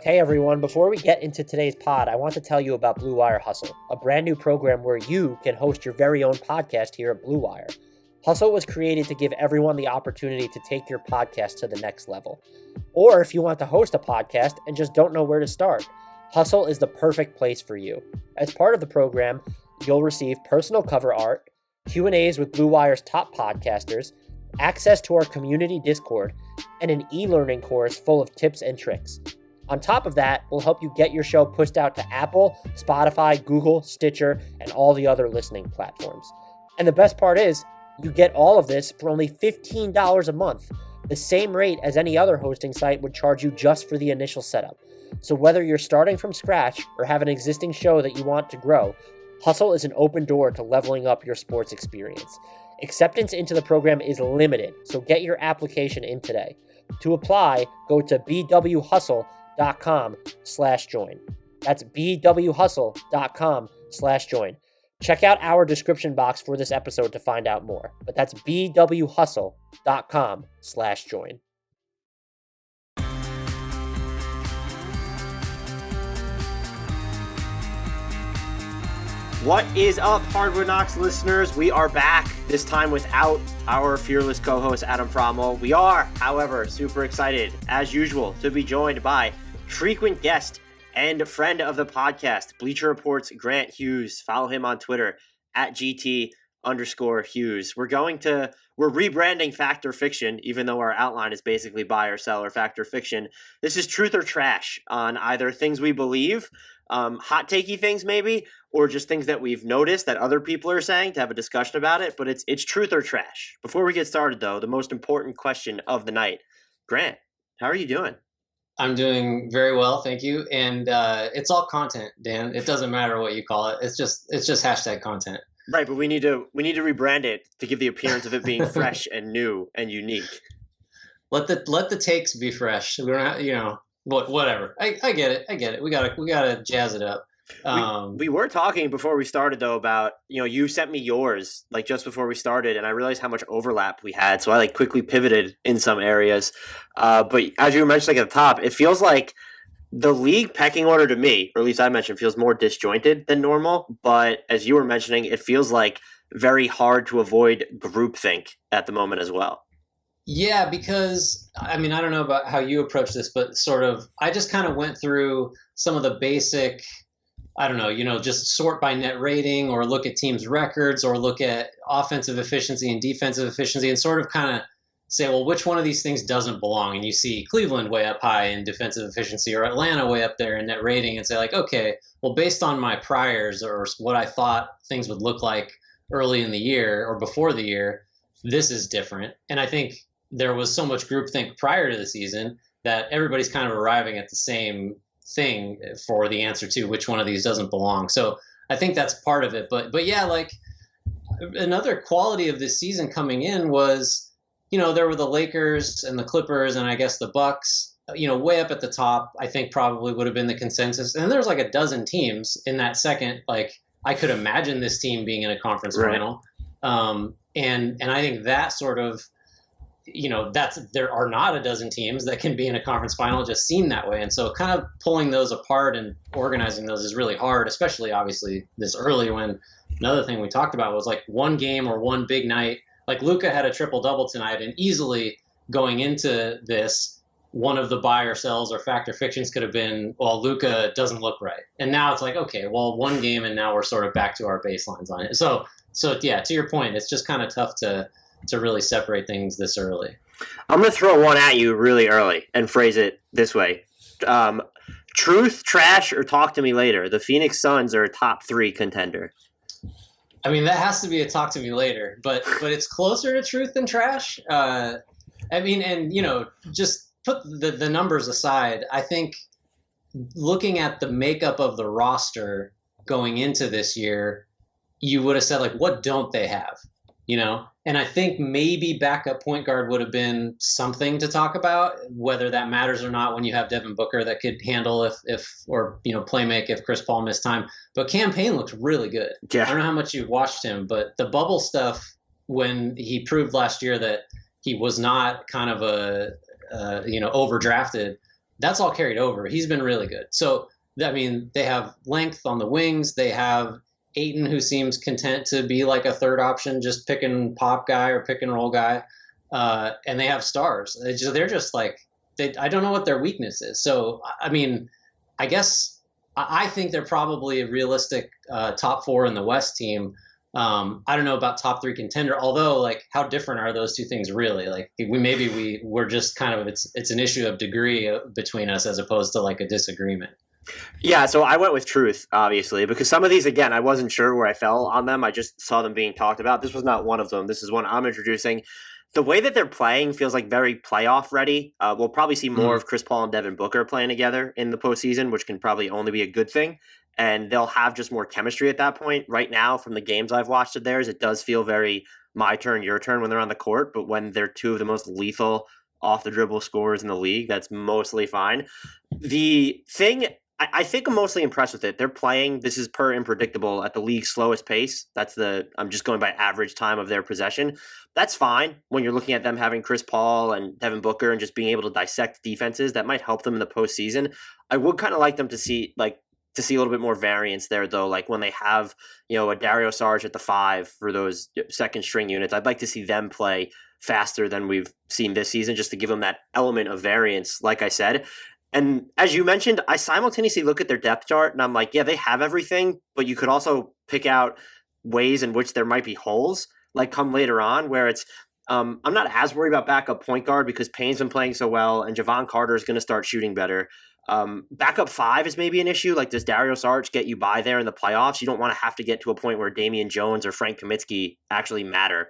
Hey everyone, before we get into today's pod, I want to tell you about Blue Wire Hustle, a brand new program where you can host your very own podcast here at Blue Wire. Hustle was created to give everyone the opportunity to take your podcast to the next level. Or if you want to host a podcast and just don't know where to start, Hustle is the perfect place for you. As part of the program, you'll receive personal cover art, Q&As with Blue Wire's top podcasters, access to our community Discord, and an e-learning course full of tips and tricks. On top of that, we'll help you get your show pushed out to Apple, Spotify, Google, Stitcher, and all the other listening platforms. And the best part is, you get all of this for only $15 a month, the same rate as any other hosting site would charge you just for the initial setup. So whether you're starting from scratch or have an existing show that you want to grow, Hustle is an open door to leveling up your sports experience. Acceptance into the program is limited, so get your application in today. To apply, go to bwhustle.com/join. That's bwhustle.com/join. Check out our description box for this episode to find out more, but that's bwhustle.com/join. What is up, Hardwood Knocks listeners? We are back, this time without our fearless co-host, Adam Frommel. We are, however, super excited, as usual, to be joined by frequent guest and friend of the podcast, Bleacher Report's Grant Hughes. Follow him on Twitter, at GT_Hughes. We're rebranding Fact or Fiction, even though our outline is basically buy or sell or fact or fiction. This is truth or trash on either things we believe, hot takey things maybe, or just things that we've noticed that other people are saying to have a discussion about it, but it's truth or trash. Before we get started though, the most important question of the night. Grant, how are you doing? I'm doing very well, thank you. And it's all content, Dan. It doesn't matter what you call it. It's just hashtag content. Right, but we need to rebrand it to give the appearance of it being fresh and new and unique. Let the takes be fresh. We don't have, whatever. I get it. We gotta jazz it up. We were talking before we started though about, you sent me yours like just before we started, and I realized how much overlap we had, so I quickly pivoted in some areas. But as you were mentioning at the top, it feels like the league pecking order to me, or at least I mentioned, feels more disjointed than normal. But as you were mentioning, it feels like very hard to avoid groupthink at the moment as well. Yeah, because I don't know about how you approach this, but I just kind of went through some of the basic, just sort by net rating or look at teams' records or look at offensive efficiency and defensive efficiency and sort of kind of say, well, which one of these things doesn't belong? And you see Cleveland way up high in defensive efficiency or Atlanta way up there in net rating and say okay, well, based on my priors or what I thought things would look like early in the year or before the year, this is different. And I think there was so much groupthink prior to the season that everybody's kind of arriving at the same thing for the answer to which one of these doesn't belong. So I think that's part of it. But yeah, another quality of this season coming in was, there were the Lakers and the Clippers and I guess the Bucks, way up at the top. I think probably would have been the consensus. And there's a dozen teams in that second. I could imagine this team being in a conference final. And I think that sort of, there are not a dozen teams that can be in a conference final. It just seemed that way. And so kind of pulling those apart and organizing those is really hard, especially obviously this early, when another thing we talked about was one game or one big night. Luka had a triple-double tonight, and easily going into this, one of the buy or sells or fact or fictions could have been, well, Luka doesn't look right. And now it's okay, well, one game and now we're sort of back to our baselines on it. So yeah, to your point, it's just kind of tough to really separate things this early. I'm going to throw one at you really early and phrase it this way. Truth, trash, or talk to me later. The Phoenix Suns are a top 3 contender. That has to be a talk to me later, but it's closer to truth than trash. Just put the numbers aside, I think looking at the makeup of the roster going into this year, you would have said, what don't they have? And I think maybe backup point guard would have been something to talk about, whether that matters or not when you have Devin Booker that could handle play make if Chris Paul missed time. But Cam Payne looks really good. Yeah. I don't know how much you've watched him, but the bubble stuff, when he proved last year that he was not kind of overdrafted, that's all carried over. He's been really good. So, I mean, they have length on the wings. They have Ayton, who seems content to be like a third option, just pick and pop guy or pick and roll guy. And they have stars. They're just like, I don't know what their weakness is. So, I mean, I guess I think they're probably a realistic top 4 in the West team. I don't know about top 3 contender, although like how different are those two things really? Like we're just kind of, it's an issue of degree between us as opposed to like a disagreement. Yeah, so I went with truth, obviously, because some of these, again, I wasn't sure where I fell on them. I just saw them being talked about. This was not one of them. This is one I'm introducing. The way that they're playing feels like very playoff ready. We'll probably see more of Chris Paul and Devin Booker playing together in the postseason, which can probably only be a good thing. And they'll have just more chemistry at that point. Right now, from the games I've watched of theirs, it does feel very my turn, your turn when they're on the court. But when they're two of the most lethal off-the-dribble scorers in the league, that's mostly fine. The thing I think I'm mostly impressed with it. They're playing, this is per Unpredictable, at the league's slowest pace. I'm just going by average time of their possession. That's fine when you're looking at them having Chris Paul and Devin Booker and just being able to dissect defenses. That might help them in the postseason. I would kind of like them to see a little bit more variance there, though. Like when they have, a Dario Saric at the 5 for those second string units, I'd like to see them play faster than we've seen this season, just to give them that element of variance, like I said. And as you mentioned, I simultaneously look at their depth chart and I'm like, yeah, they have everything, but you could also pick out ways in which there might be holes, like come later on, where it's I'm not as worried about backup point guard because Payne's been playing so well and Javon Carter is going to start shooting better. Backup 5 is maybe an issue. Like, does Dario Saric get you by there in the playoffs? You don't want to have to get to a point where Damian Jones or Frank Kaminsky actually matter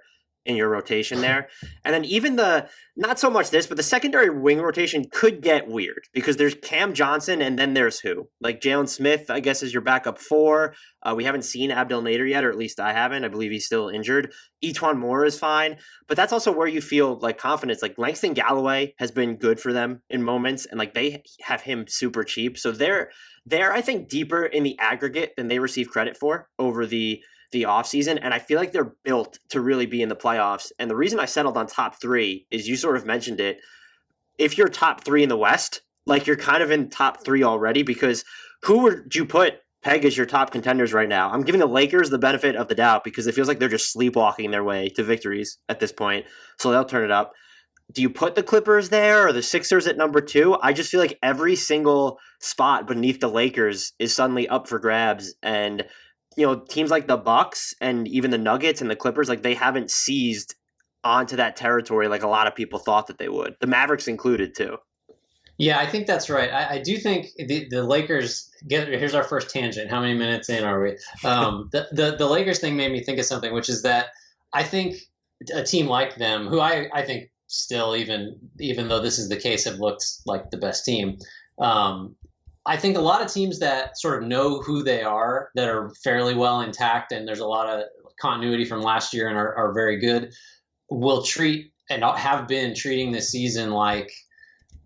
in your rotation there. And then even not so much this, but the secondary wing rotation could get weird because there's Cam Johnson and then there's who? Like Jalen Smith, I guess, is your backup 4. We haven't seen Abdel Nader yet, or at least I haven't. I believe he's still injured. Etuan Moore is fine, but that's also where you feel like confidence. Like Langston Galloway has been good for them in moments, and like they have him super cheap. So they're I think deeper in the aggregate than they receive credit for over the offseason, and I feel like they're built to really be in the playoffs. And the reason I settled on top 3 is you sort of mentioned it. If you're top 3 in the West, like you're kind of in top 3 already, because who would you peg as your top contenders right now? I'm giving the Lakers the benefit of the doubt because it feels like they're just sleepwalking their way to victories at this point, so they'll turn it up. Do you put the Clippers there or the Sixers at number 2? I just feel like every single spot beneath the Lakers is suddenly up for grabs, and teams like the Bucks and even the Nuggets and the Clippers, like they haven't seized onto that territory like a lot of people thought that they would. The Mavericks included too. Yeah, I think that's right. I do think the Lakers here's our first tangent. How many minutes in are we? The Lakers thing made me think of something, which is that I think a team like them, who I think still, even though this is the case, have looked like the best team. I think a lot of teams that sort of know who they are, that are fairly well intact, and there's a lot of continuity from last year and are very good, will treat and have been treating this season like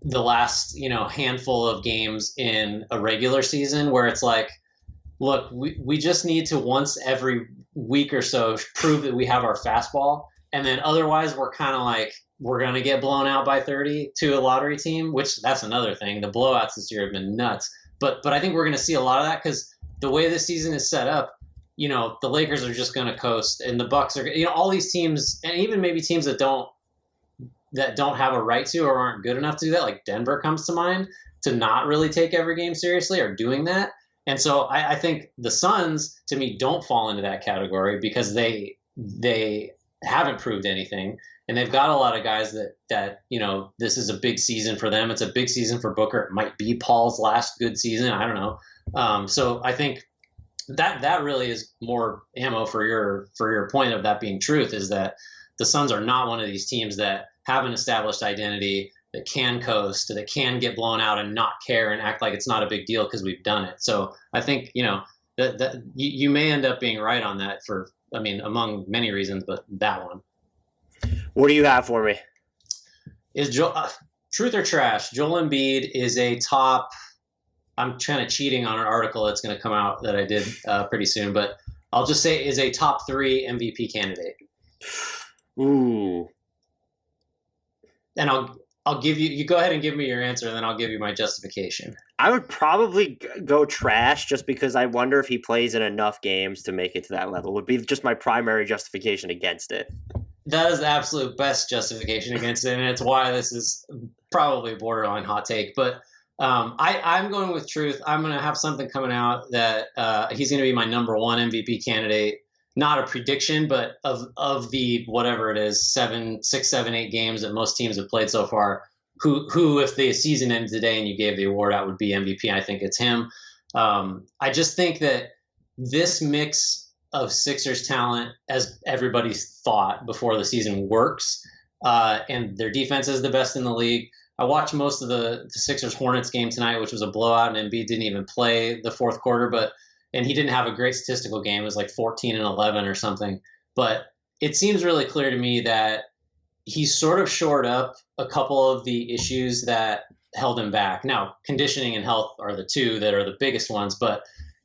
the last, handful of games in a regular season, where it's like, look, we just need to once every week or so prove that we have our fastball. And then otherwise we're kind of like, we're going to get blown out by 30 to a lottery team, which that's another thing. The blowouts this year have been nuts. But I think we're going to see a lot of that because the way the season is set up, the Lakers are just going to coast, and the Bucks are, all these teams, and even maybe teams that don't have a right to or aren't good enough to do that, like Denver comes to mind, to not really take every game seriously, are doing that. And so I think the Suns, to me, don't fall into that category because they haven't proved anything. And they've got a lot of guys that this is a big season for them. It's a big season for Booker. It might be Paul's last good season. I don't know. So I think that really is more ammo for your point of that being truth, is that the Suns are not one of these teams that have an established identity, that can coast, that can get blown out and not care and act like it's not a big deal because we've done it. So I think, that you may end up being right on that among many reasons, but that one. What do you have for me? Is truth or trash? Joel Embiid is a top. I'm kind of cheating on an article that's going to come out that I did pretty soon, but I'll just say is a top 3 MVP candidate. Ooh. And I'll I'll give you go ahead and give me your answer, and then I'll give you my justification. I would probably go trash just because I wonder if he plays in enough games to make it to that level. Would be just my primary justification against it. That is the absolute best justification against it, and it's why this is probably a borderline hot take. But I'm going with truth. I'm going to have something coming out that he's going to be my number one MVP candidate. Not a prediction, but of the whatever it is, 6, 7, 8 games that most teams have played so far, who if the season ended today and you gave the award out would be MVP. I think it's him. I just think that this mix of Sixers talent, as everybody thought before the season, works, and their defense is the best in the league. I watched most of the Sixers Hornets game tonight, which was a blowout, and Embiid didn't even play the fourth quarter, and he didn't have a great statistical game. It was like 14 and 11 or something. But it seems really clear to me that he's sort of shored up a couple of the issues that held him back. Now, conditioning and health are the two that are the biggest ones, but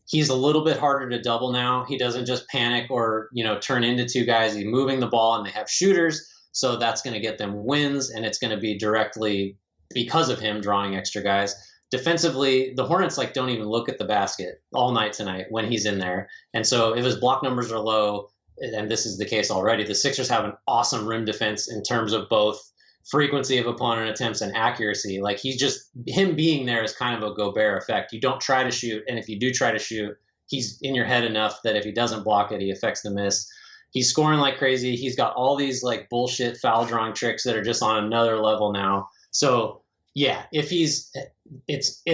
he's a little bit harder to double now. He doesn't just panic or, turn into two guys. He's moving the ball, and they have shooters, so that's going to get them wins, and it's going to be directly because of him drawing extra guys. Defensively, the Hornets don't even look at the basket all night tonight when he's in there. And so if his block numbers are low, and this is the case already, the Sixers have an awesome rim defense in terms of both frequency of opponent attempts and accuracy. Him being there is kind of a Gobert effect. You don't try to shoot, and if you do try to shoot, he's in your head enough that if he doesn't block it, he affects the miss. He's scoring like crazy. He's got all these bullshit foul drawing tricks that are just on another level now. So yeah, it's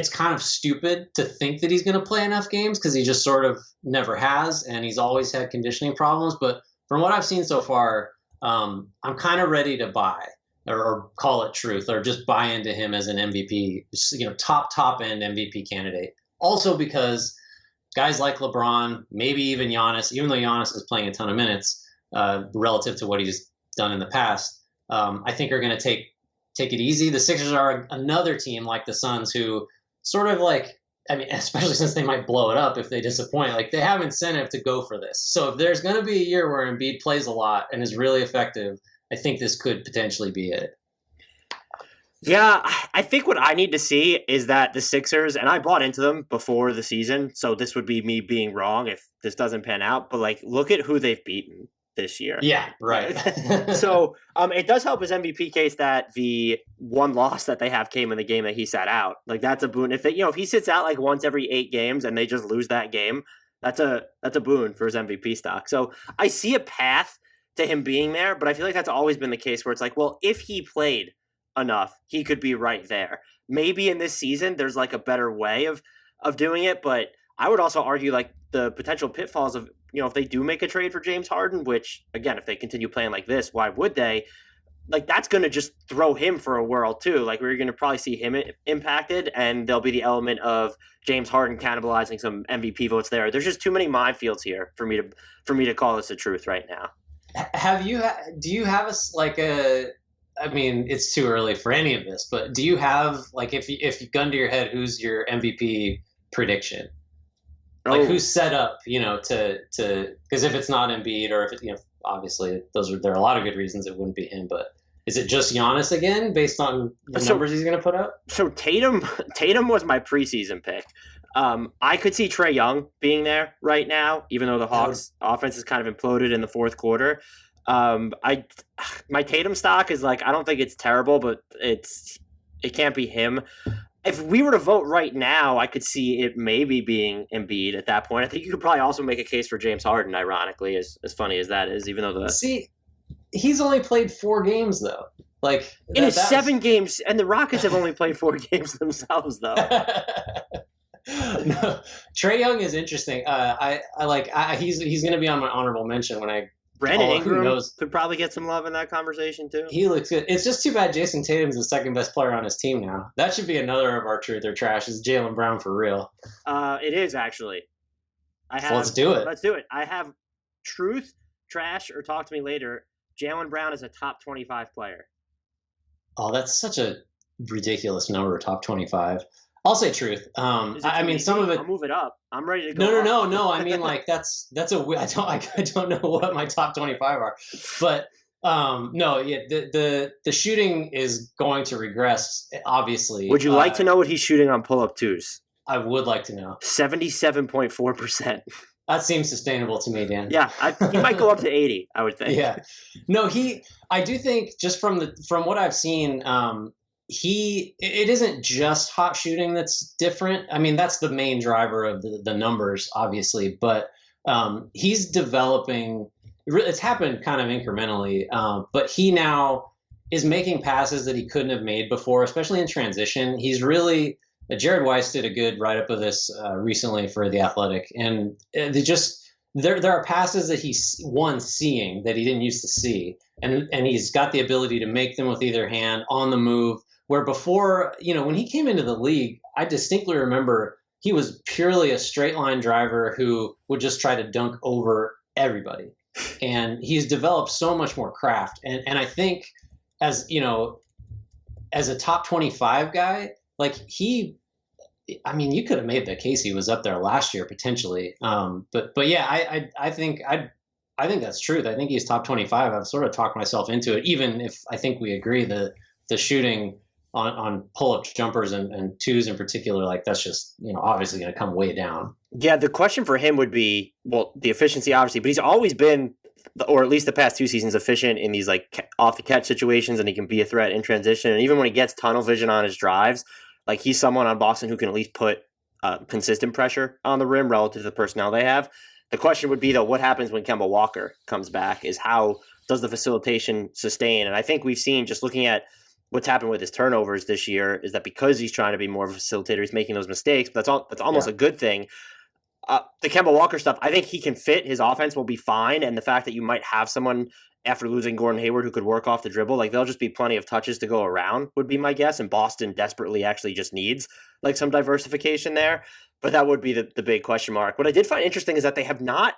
kind of stupid to think that he's going to play enough games because he just sort of never has, and he's always had conditioning problems. But from what I've seen so far, I'm kind of ready to buy or call it truth or just buy into him as an MVP, top end MVP candidate. Also because guys like LeBron, maybe even Giannis, even though Giannis is playing a ton of minutes relative to what he's done in the past, I think are going to take it easy. The Sixers are another team like the Suns who sort of especially since they might blow it up if they disappoint, they have incentive to go for this. So if there's going to be a year where Embiid plays a lot and is really effective, I think this could potentially be it. Yeah, I think what I need to see is that the Sixers, and I bought into them before the season, so this would be me being wrong if this doesn't pan out, but look at who they've beaten this year. Yeah, right. So it does help his MVP case that the one loss that they have came in the game that he sat out. That's a boon. If he sits out once every 8 games and they just lose that game, that's a boon for his MVP stock. So I see a path to him being there, but I feel like that's always been the case where it's if he played enough, he could be right there. Maybe in this season there's a better way of doing it, but I would also argue the potential pitfalls of if they do make a trade for James Harden, which again, if they continue playing like this, why would they? That's going to just throw him for a whirl too. We're going to probably see him impacted, and there'll be the element of James Harden cannibalizing some MVP votes there. There's just too many minefields here for me to call this a truth right now. Do you have it's too early for any of this, but do you have if you gun to your head, who's your MVP prediction? Who's set up, to because if it's not Embiid or if it, obviously there are a lot of good reasons it wouldn't be him, but is it just Giannis again based on the numbers he's going to put up? So Tatum was my preseason pick. I could see Trae Young being there right now, even though the Hawks offense is kind of imploded in the fourth quarter. My Tatum stock is I don't think it's terrible, but it can't be him. If we were to vote right now, I could see it maybe being Embiid at that point. I think you could probably also make a case for James Harden, ironically, as funny as that is, even though he's only played 4 games though. In his 7 games, and the Rockets have only played 4 games themselves though. No, Trae Young is interesting. He's going to be on my honorable mention when I. Brandon Ingram could probably get some love in that conversation too. He looks good. It's just too bad Jason Tatum's the second best player on his team now. That should be another of our truth or trash. Is Jaylen Brown for real? It is actually. Let's do it. Let's do it. I have truth, trash, or talk to me later. Jaylen Brown is a top 25 player. Oh, that's such a ridiculous number. Top 25. I'll say truth. Some of it. I'll move it up. I'm ready to go. No. I mean, that's a. I don't know what my top 25 are, but No, yeah, the shooting is going to regress, obviously. Would you like to know what he's shooting on pull-up twos? I would like to know. 77.4%. That seems sustainable to me, Dan. Yeah, he might go up to 80, I would think. Yeah. No, I do think just from what I've seen, it isn't just hot shooting that's different. I mean, that's the main driver of the numbers, obviously, but he's developing. It's happened kind of incrementally, but he now is making passes that he couldn't have made before, especially in transition. He's really Jared Weiss did a good write-up of this recently for The Athletic, and there are passes that he's seeing that he didn't used to see, and he's got the ability to make them with either hand on the move. Where before, when he came into the league, I distinctly remember he was purely a straight line driver who would just try to dunk over everybody. And he's developed so much more craft. And I think as a top 25 guy, like you could have made the case he was up there last year potentially. But yeah, I think that's true. I think he's top 25. I've sort of talked myself into it, even if I think we agree that the shooting on pull-up jumpers and twos in particular, like that's just, obviously going to come way down. Yeah, the question for him would be, well, the efficiency obviously, but he's always been, or at least the past 2 seasons, efficient in these like off the catch situations, and he can be a threat in transition. And even when he gets tunnel vision on his drives, like he's someone on Boston who can at least put consistent pressure on the rim relative to the personnel they have. The question would be, though, what happens when Kemba Walker comes back is how does the facilitation sustain? And I think we've seen, just looking at what's happened with his turnovers this year, is that because he's trying to be more of a facilitator, he's making those mistakes, but that's almost a good thing. The Kemba Walker stuff, I think he can fit. His offense will be fine, and the fact that you might have someone after losing Gordon Hayward who could work off the dribble, like there'll just be plenty of touches to go around would be my guess, and Boston desperately actually just needs like some diversification there. But that would be the big question mark. What I did find interesting is that they have not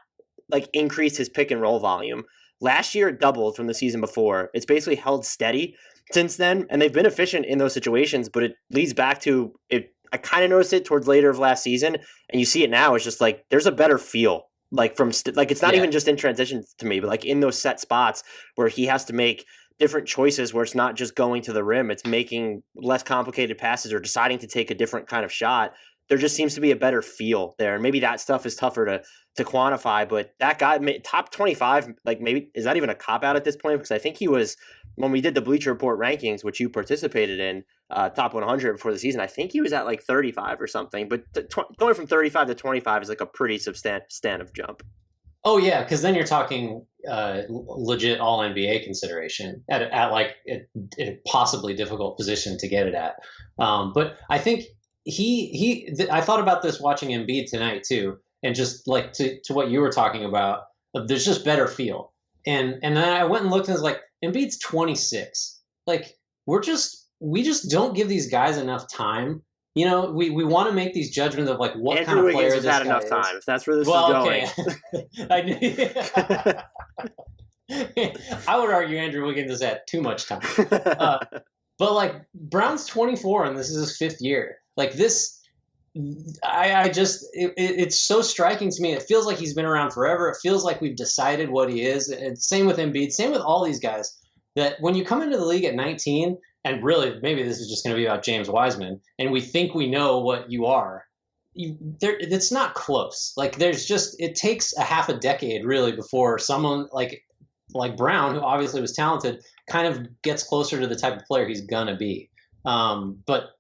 like increased his pick and roll volume. Last year it doubled from the season before. It's basically held steady since then, and they've been efficient in those situations, but it leads back to it. I kind of noticed it towards later of last season, and you see it now. It's just like there's a better feel, like it's not even just in transition to me, but like in those set spots where he has to make different choices, where it's not just going to the rim, it's making less complicated passes or deciding to take a different kind of shot. There just seems to be a better feel there, and maybe that stuff is tougher to quantify. But that guy, top 25, like maybe is that even a cop out at this point? Because I think he was, when we did the Bleacher Report rankings, which you participated in, top 100 before the season, I think he was at like 35 or something. But going from 35 to 25 is like a pretty substantive jump. Oh yeah, because then you're talking legit All NBA consideration at like a possibly difficult position to get it at. But I think I thought about this watching Embiid tonight too, and just like to what you were talking about, there's just better feel. And then I went and looked and was like, Embiid's 26. Like we just don't give these guys enough time. We want to make these judgments of like what Andrew kind of Wiggins player has this had guy enough is. time. If that's where this is going. I would argue Andrew Wiggins has had too much time. But like Brown's 24 and this is his 5th year. Like this, it's so striking to me. It feels like he's been around forever. It feels like we've decided what he is. And same with Embiid, same with all these guys, that when you come into the league at 19, and really maybe this is just going to be about James Wiseman, and we think we know what you are, it's not close. Like it takes a half a decade really before someone like Brown, who obviously was talented, kind of gets closer to the type of player he's going to be. But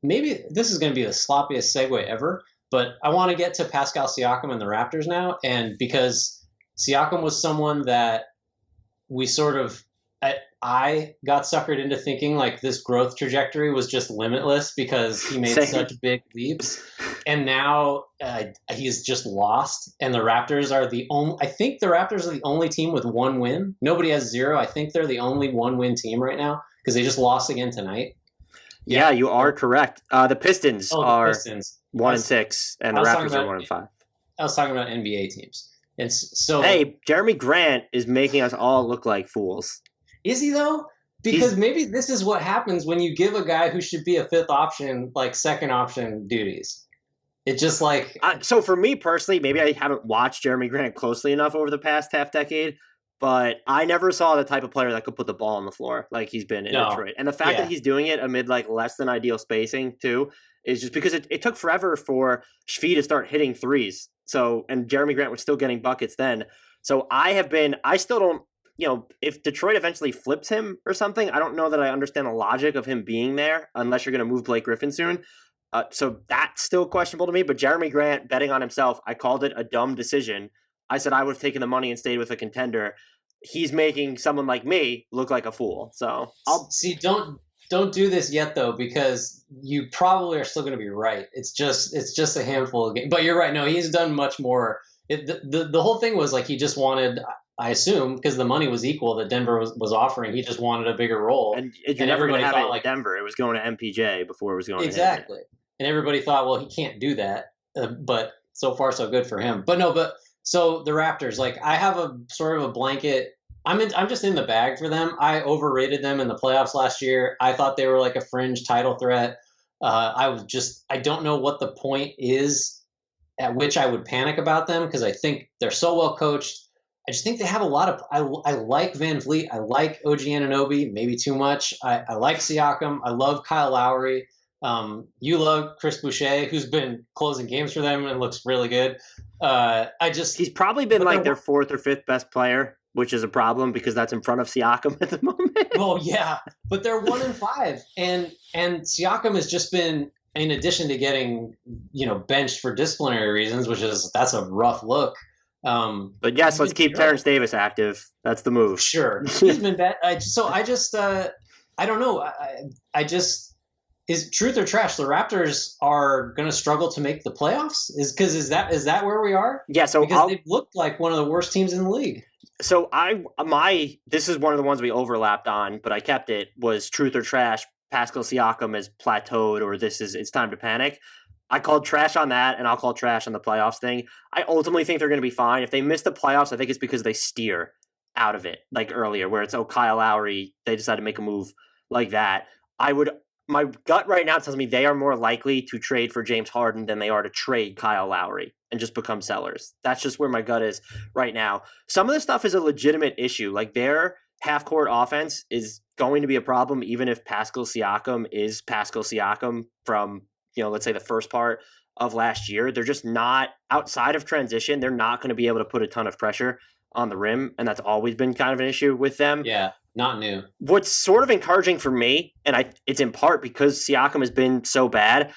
maybe this is going to be the sloppiest segue ever, but I want to get to Pascal Siakam and the Raptors now. And because Siakam was someone that we sort of, I got suckered into thinking like this growth trajectory was just limitless because he made such big leaps. And now he's just lost. And the Raptors are I think the Raptors are the only team with 1 win. Nobody has 0. I think they're the only 1-win team right now because they just lost again tonight. Yeah, you are correct. The Pistons are Pistons. 1-6, and the Raptors are 1-5. I was talking about NBA teams. And so, hey, Jeremy Grant is making us all look like fools. Is he though? Because maybe this is what happens when you give a guy who should be a 5th option, like 2nd option duties. It just like so for me personally, maybe I haven't watched Jeremy Grant closely enough over the past half decade, but I never saw the type of player that could put the ball on the floor like he's been in Detroit. And the fact that he's doing it amid like less than ideal spacing too is just because it took forever for Shvee to start hitting threes. So, and Jeremy Grant was still getting buckets then. So I still don't, if Detroit eventually flips him or something, I don't know that I understand the logic of him being there unless you're going to move Blake Griffin soon. So that's still questionable to me. But Jeremy Grant betting on himself, I called it a dumb decision. I said I would have taken the money and stayed with a contender. He's making someone like me look like a fool. So I'll see. Don't do this yet though, because you probably are still going to be right. It's just a handful of games. But you're right. No, he's done much more. The whole thing was like he just wanted, I assume, because the money was equal that Denver was offering. He just wanted a bigger role. And everybody thought like Denver. It was going to MPJ before it was going exactly. to him. And everybody thought, well, he can't do that. But so far, so good for him. So the Raptors, like I have a sort of a blanket. I'm just in the bag for them. I overrated them in the playoffs last year. I thought they were like a fringe title threat. I don't know what the point is at which I would panic about them because I think they're so well coached. I just think they have a lot of. I like Van Vliet. I like OG Anunoby, maybe too much. I like Siakam. I love Kyle Lowry. You love Chris Boucher, who's been closing games for them and looks really good. He's probably been like their fourth or fifth best player, which is a problem because that's in front of Siakam at the moment. Well, yeah, but they're 1-5, and Siakam has just been, in addition to getting benched for disciplinary reasons, that's a rough look. But yes, let's keep Terrence Davis active. That's the move. Sure, he's been bad. I don't know. Is truth or trash? The Raptors are going to struggle to make the playoffs. Is that where we are? Yeah. So because they've looked like one of the worst teams in the league. So this is one of the ones we overlapped on, but I kept it, was truth or trash. Pascal Siakam is plateaued, or it's time to panic. I called trash on that, and I'll call trash on the playoffs thing. I ultimately think they're going to be fine. If they miss the playoffs, I think it's because they steer out of it, like earlier, where it's, Kyle Lowry, they decided to make a move like that. My gut right now tells me they are more likely to trade for James Harden than they are to trade Kyle Lowry and just become sellers. That's just where my gut is right now. Some of this stuff is a legitimate issue. Like their half-court offense is going to be a problem even if Pascal Siakam is Pascal Siakam from, let's say the first part of last year. They're just not, outside of transition, they're not going to be able to put a ton of pressure on the rim, and that's always been kind of an issue with them. Yeah. Not new. What's sort of encouraging for me, and it's in part because Siakam has been so bad,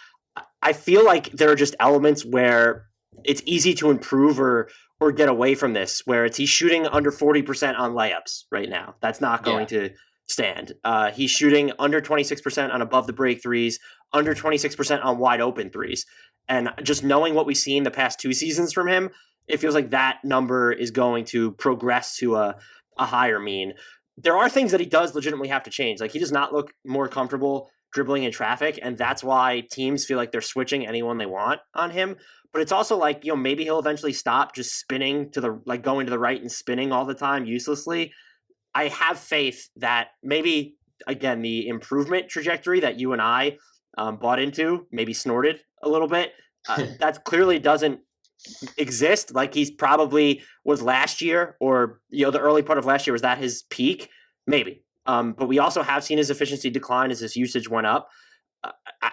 I feel like there are just elements where it's easy to improve or get away from this, where he's shooting under 40% on layups right now. That's not going to stand. He's shooting under 26% on above the break threes, under 26% on wide open threes. And just knowing what we've seen the past 2 seasons from him, it feels like that number is going to progress to a higher mean. There are things that he does legitimately have to change. Like he does not look more comfortable dribbling in traffic, and that's why teams feel like they're switching anyone they want on him. But it's also like, maybe he'll eventually stop just spinning going to the right and spinning all the time uselessly. I have faith that maybe, again, the improvement trajectory that you and I bought into, maybe snorted a little bit, that clearly doesn't exist. Like he's probably was last year, or the early part of last year. Was that his peak? Maybe. But we also have seen his efficiency decline as his usage went up.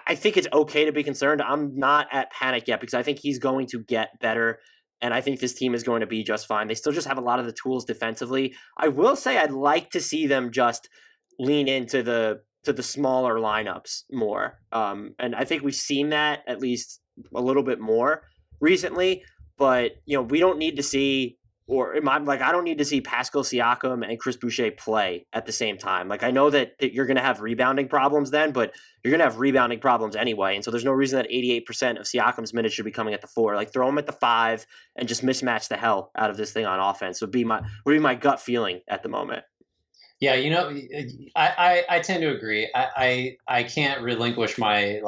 I think it's okay to be concerned. I'm not at panic yet because I think he's going to get better, and I think this team is going to be just fine. They still just have a lot of the tools defensively. I will say I'd like to see them just lean into the smaller lineups more, and I think we've seen that at least a little bit more recently, but we don't need to see, I don't need to see Pascal Siakam and Chris Boucher play at the same time. Like I know that you're going to have rebounding problems then, but you're going to have rebounding problems anyway, and so there's no reason that 88% of Siakam's minutes should be coming at the 4. Like throw him at the 5 and just mismatch the hell out of this thing on offense. Would be my gut feeling at the moment. Yeah, I tend to agree. I can't relinquish my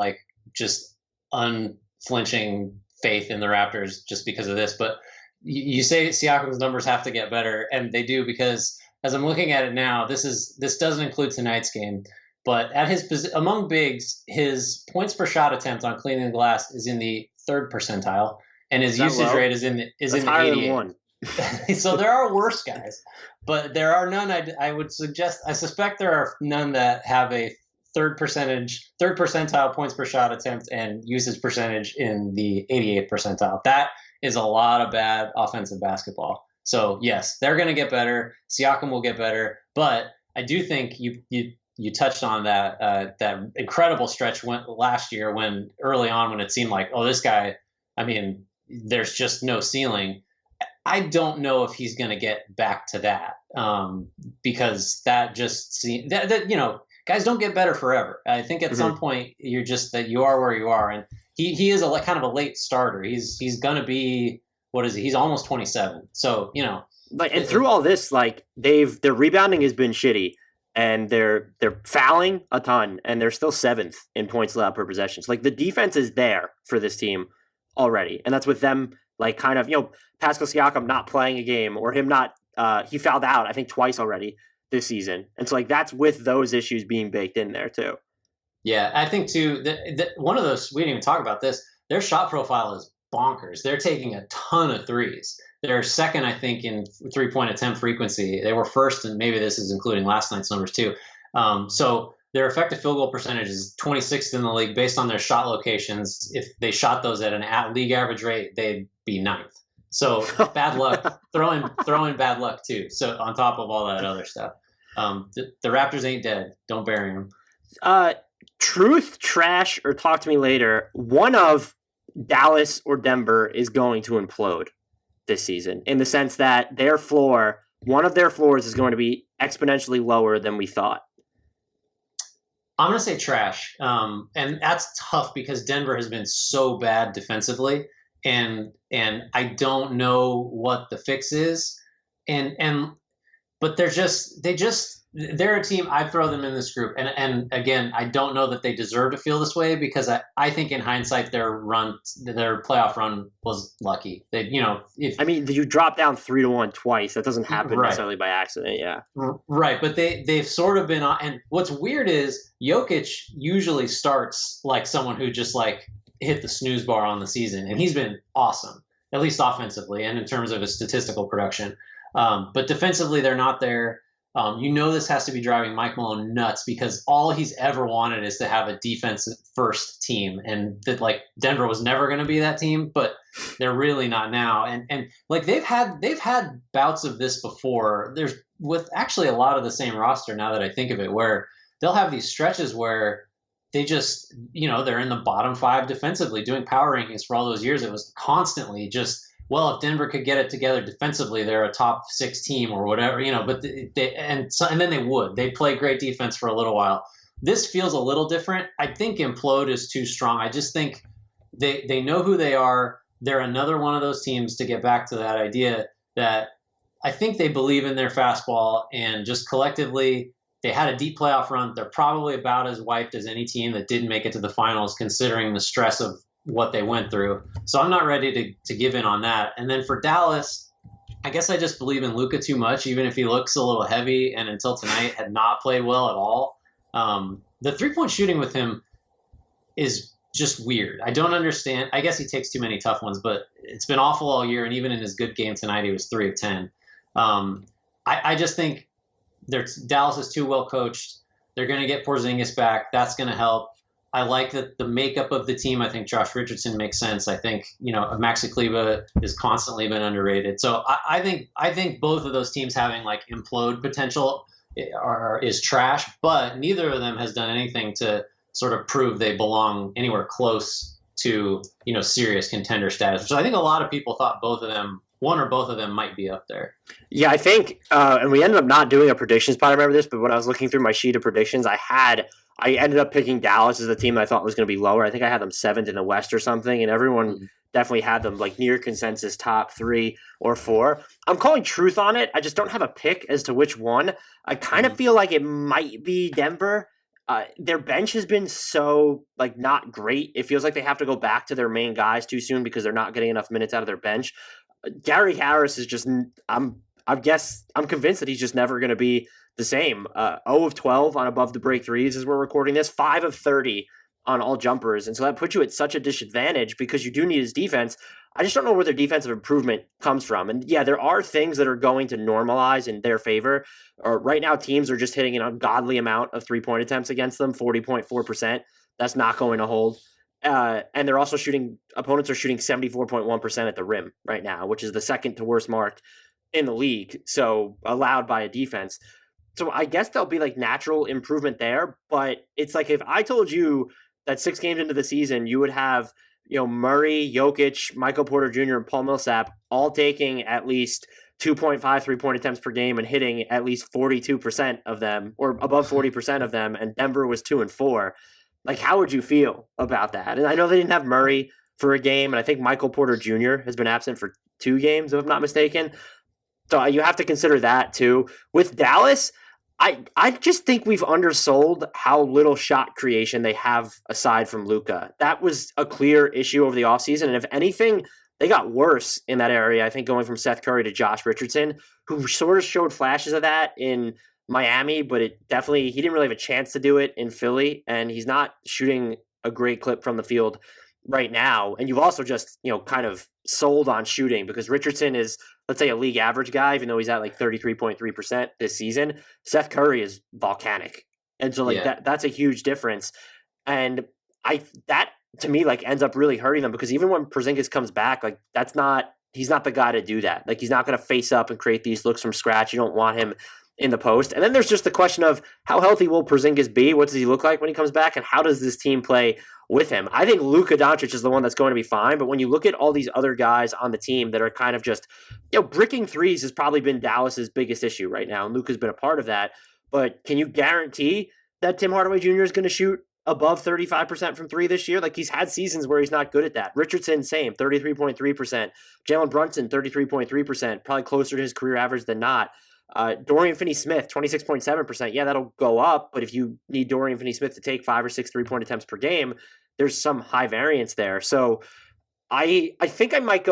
just unflinching faith in the Raptors just because of this, but you say Siakam's numbers have to get better, and they do, because as I'm looking at it now, this doesn't include tonight's game, but at among bigs, his points per shot attempt on cleaning the glass is in the 3rd percentile, and his usage rate is in the 88. So there are worse guys, but there are none. I suspect there are none that have a third percentile points per shot attempt and usage percentage in the 88th percentile. That is a lot of bad offensive basketball. So yes, they're going to get better. Siakam will get better, but I do think you touched on that incredible stretch last year when early on when it seemed like, oh, this guy, I mean, there's just no ceiling. I don't know if he's going to get back to that because that just seems that guys don't get better forever. I think at some point you are where you are, and he is kind of a late starter. He's going to be, what is he? He's almost 27. So and through all this, like their rebounding has been shitty. And they're fouling a ton, and they're still 7th in points allowed per possession. So, like, the defense is there for this team already, and that's with them, like, kind of, Pascal Siakam not playing a game, or him not, he fouled out, I think, twice already this season. And so, like, that's with those issues being baked in there, too. Yeah, I think, too, one of those, we didn't even talk about this, their shot profile is bonkers. They're taking a ton of threes. They're second, I think, in three-point attempt frequency. They were first, and maybe this is including last night's numbers too. So their effective field goal percentage is 26th in the league based on their shot locations. If they shot those at an league average rate, they'd be 9th. So bad luck. Throw in bad luck too. So on top of all that other stuff, the Raptors ain't dead. Don't bury them. Truth, trash, or talk to me later. One of Dallas or Denver is going to implode this season, in the sense that one of their floors is going to be exponentially lower than we thought. I'm going to say trash. And that's tough because Denver has been so bad defensively, and I don't know what the fix is. But they're a team. I'd throw them in this group. And again, I don't know that they deserve to feel this way because I think in hindsight their playoff run was lucky. You drop down 3-1 twice. That doesn't happen necessarily by accident. Yeah. Right. But they've sort of been on. And what's weird is Jokic usually starts like someone who just like hit the snooze bar on the season. And he's been awesome, at least offensively and in terms of his statistical production. But defensively, they're not there. This has to be driving Mike Malone nuts because all he's ever wanted is to have a defensive first team, and that like Denver was never going to be that team, but they're really not now. And like they've had bouts of this before. There's with actually a lot of the same roster now that I think of it, where they'll have these stretches where they just they're in the bottom 5 defensively doing power rankings for all those years. It was constantly just, well, if Denver could get it together defensively, they're a top 6 team or whatever, but and then they'd play great defense for a little while. This feels a little different. I think implode is too strong. I just think they know who they are. They're another one of those teams, to get back to that idea, that I think they believe in their fastball, and just collectively they had a deep playoff run. They're probably about as wiped as any team that didn't make it to the finals, considering the stress of what they went through. So I'm not ready to give in on that. And then for Dallas, I guess I just believe in Luka too much, even if he looks a little heavy and until tonight had not played well at all. The 3-point shooting with him is just weird. I don't understand. I guess he takes too many tough ones, but it's been awful all year. And even in his good game tonight, he was 3 of 10. I just think Dallas is too well coached. They're going to get Porzingis back. That's going to help. I like that the makeup of the team. I think Josh Richardson makes sense. I think Maxi Kleber has constantly been underrated. So I think both of those teams having like implode potential is trash, but neither of them has done anything to sort of prove they belong anywhere close to serious contender status. Which I think a lot of people thought one or both of them might be up there. Yeah, I think, and we ended up not doing a predictions pod. I remember this, but when I was looking through my sheet of predictions, I ended up picking Dallas as the team that I thought was going to be lower. I think I had them 7th in the West or something, and everyone definitely had them like near consensus top 3 or 4. I'm calling truth on it. I just don't have a pick as to which one. I kind of feel like it might be Denver. Their bench has been so like not great. It feels like they have to go back to their main guys too soon because they're not getting enough minutes out of their bench. Gary Harris is just I'm convinced that he's just never going to be the same. 0 of 12 on above the break threes as we're recording this, 5 of 30 on all jumpers. And so that puts you at such a disadvantage because you do need his defense. I just don't know where their defensive improvement comes from. And yeah, there are things that are going to normalize in their favor. Right now, teams are just hitting an ungodly amount of 3-point attempts against them, 40.4%. That's not going to hold. And they're also opponents are shooting 74.1% at the rim right now, which is the second to worst mark in the league. So allowed by a defense. So I guess there'll be like natural improvement there. But it's like if I told you that 6 games into the season, you would have, Murray, Jokic, Michael Porter Jr., and Paul Millsap all taking at least 2.5 3-point attempts per game and hitting at least 42% of them or above 40% of them, and Denver was 2 and 4. Like, how would you feel about that? And I know they didn't have Murray for a game, and I think Michael Porter Jr. has been absent for 2 games, if I'm not mistaken. So you have to consider that too. With Dallas, I just think we've undersold how little shot creation they have aside from Luka. That was a clear issue over the offseason. And if anything, they got worse in that area, I think, going from Seth Curry to Josh Richardson, who sort of showed flashes of that in Miami, but he didn't really have a chance to do it in Philly. And he's not shooting a great clip from the field right now. And you've also just, kind of sold on shooting because Richardson is, let's say, a league average guy, even though he's at like 33.3% this season. Seth Curry is volcanic. And so that's a huge difference. And that to me ends up really hurting them because even when Porzingis comes back, he's not the guy to do that. Like, he's not going to face up and create these looks from scratch. You don't want him in the post. And then there's just the question of how healthy will Porzingis be? What does he look like when he comes back? And how does this team play with him? I think Luka Doncic is the one that's going to be fine. But when you look at all these other guys on the team that are kind of just, bricking threes has probably been Dallas's biggest issue right now. And Luka's been a part of that. But can you guarantee that Tim Hardaway Jr. is going to shoot above 35% from 3 this year? Like, he's had seasons where he's not good at that. Richardson, same, 33.3%. Jalen Brunson, 33.3%, probably closer to his career average than not. Dorian Finney-Smith, 26.7%. Yeah, that'll go up, but if you need Dorian Finney-Smith to take 5 or 6 3-point attempts per game, there's some high variance there. So I think I might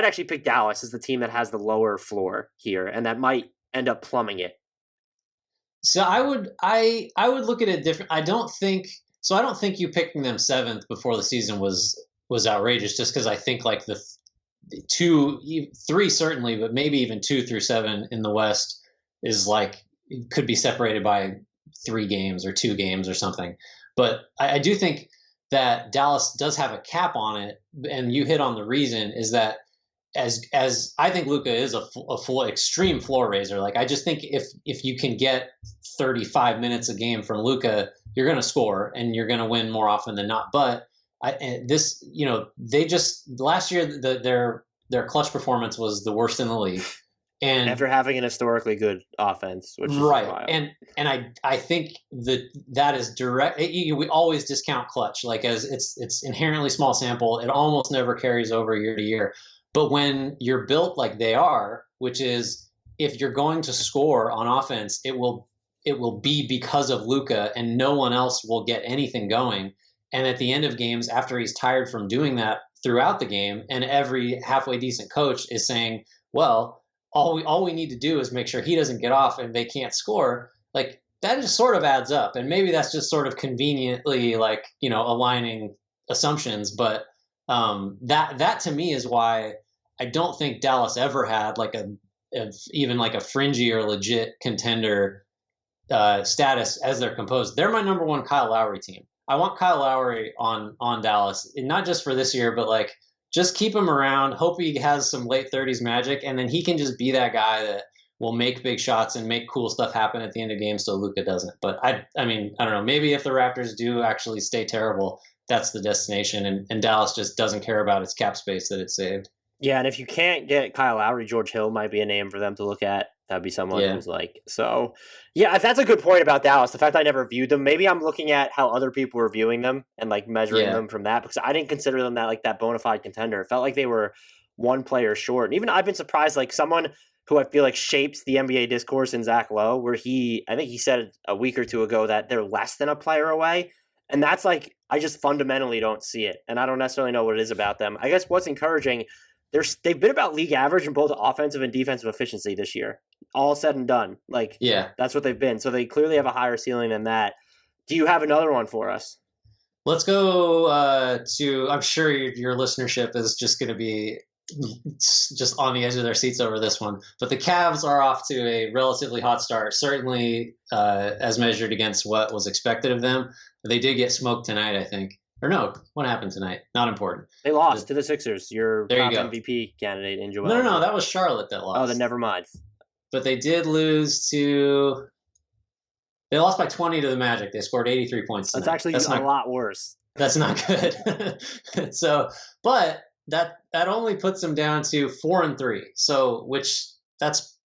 actually pick Dallas as the team that has the lower floor here, and that might end up plumbing it. So I would look at it different. I don't think you picking them 7th before the season was outrageous, just because I think like the 2, 3 certainly, but maybe even 2 through 7 in the West is could be separated by 3 games or 2 games or something. But I do think that Dallas does have a cap on it, and you hit on the reason is that as I think Luka is a full extreme floor raiser. Like, I just think if you can get 35 minutes a game from Luka, you're going to score and you're going to win more often than not. But they just last year their clutch performance was the worst in the league, and after having an historically good offense, which is right, wild. and I think that is direct. We always discount clutch, like, as it's inherently small sample. It almost never carries over year to year. But when you're built like they are, which is if you're going to score on offense, it will be because of Luka, and no one else will get anything going. And at the end of games, after he's tired from doing that throughout the game, and every halfway decent coach is saying, well, all we need to do is make sure he doesn't get off and they can't score, like, that just sort of adds up. And maybe that's just sort of conveniently aligning assumptions. But that to me is why I don't think Dallas ever had even a fringy or legit contender status as they're composed. They're my number 1 Kyle Lowry team. I want Kyle Lowry on Dallas, and not just for this year, but just keep him around. Hope he has some late 30s magic, and then he can just be that guy that will make big shots and make cool stuff happen at the end of games so Luka doesn't. But I don't know. Maybe if the Raptors do actually stay terrible, that's the destination, and Dallas just doesn't care about its cap space that it saved. Yeah, and if you can't get Kyle Lowry, George Hill might be a name for them to look at. That'd be someone who's so. Yeah, that's a good point about Dallas. The fact I never viewed them. Maybe I'm looking at how other people were viewing them and measuring them from that, because I didn't consider them that bona fide contender. It felt like they were one player short. And even I've been surprised, someone who I feel shapes the NBA discourse in Zach Lowe, where I think he said a week or 2 ago that they're less than a player away. And that's I just fundamentally don't see it. And I don't necessarily know what it is about them. I guess what's encouraging, they've been about league average in both offensive and defensive efficiency this year. All said and done. That's what they've been. So they clearly have a higher ceiling than that. Do you have another one for us? Let's go to. I'm sure your listenership is just going to be just on the edge of their seats over this one. But the Cavs are off to a relatively hot start, certainly as measured against what was expected of them. They did get smoked tonight, I think. Or no, what happened tonight? Not important. They lost to the Sixers. Your There top you go. MVP candidate in Joel. No, that was Charlotte that lost. Oh, then never mind. But they did lose to. They lost by 20 to the Magic. They scored 83 points tonight. That's actually a lot worse. That's not good. So, but that only puts them down to 4-3. So, that's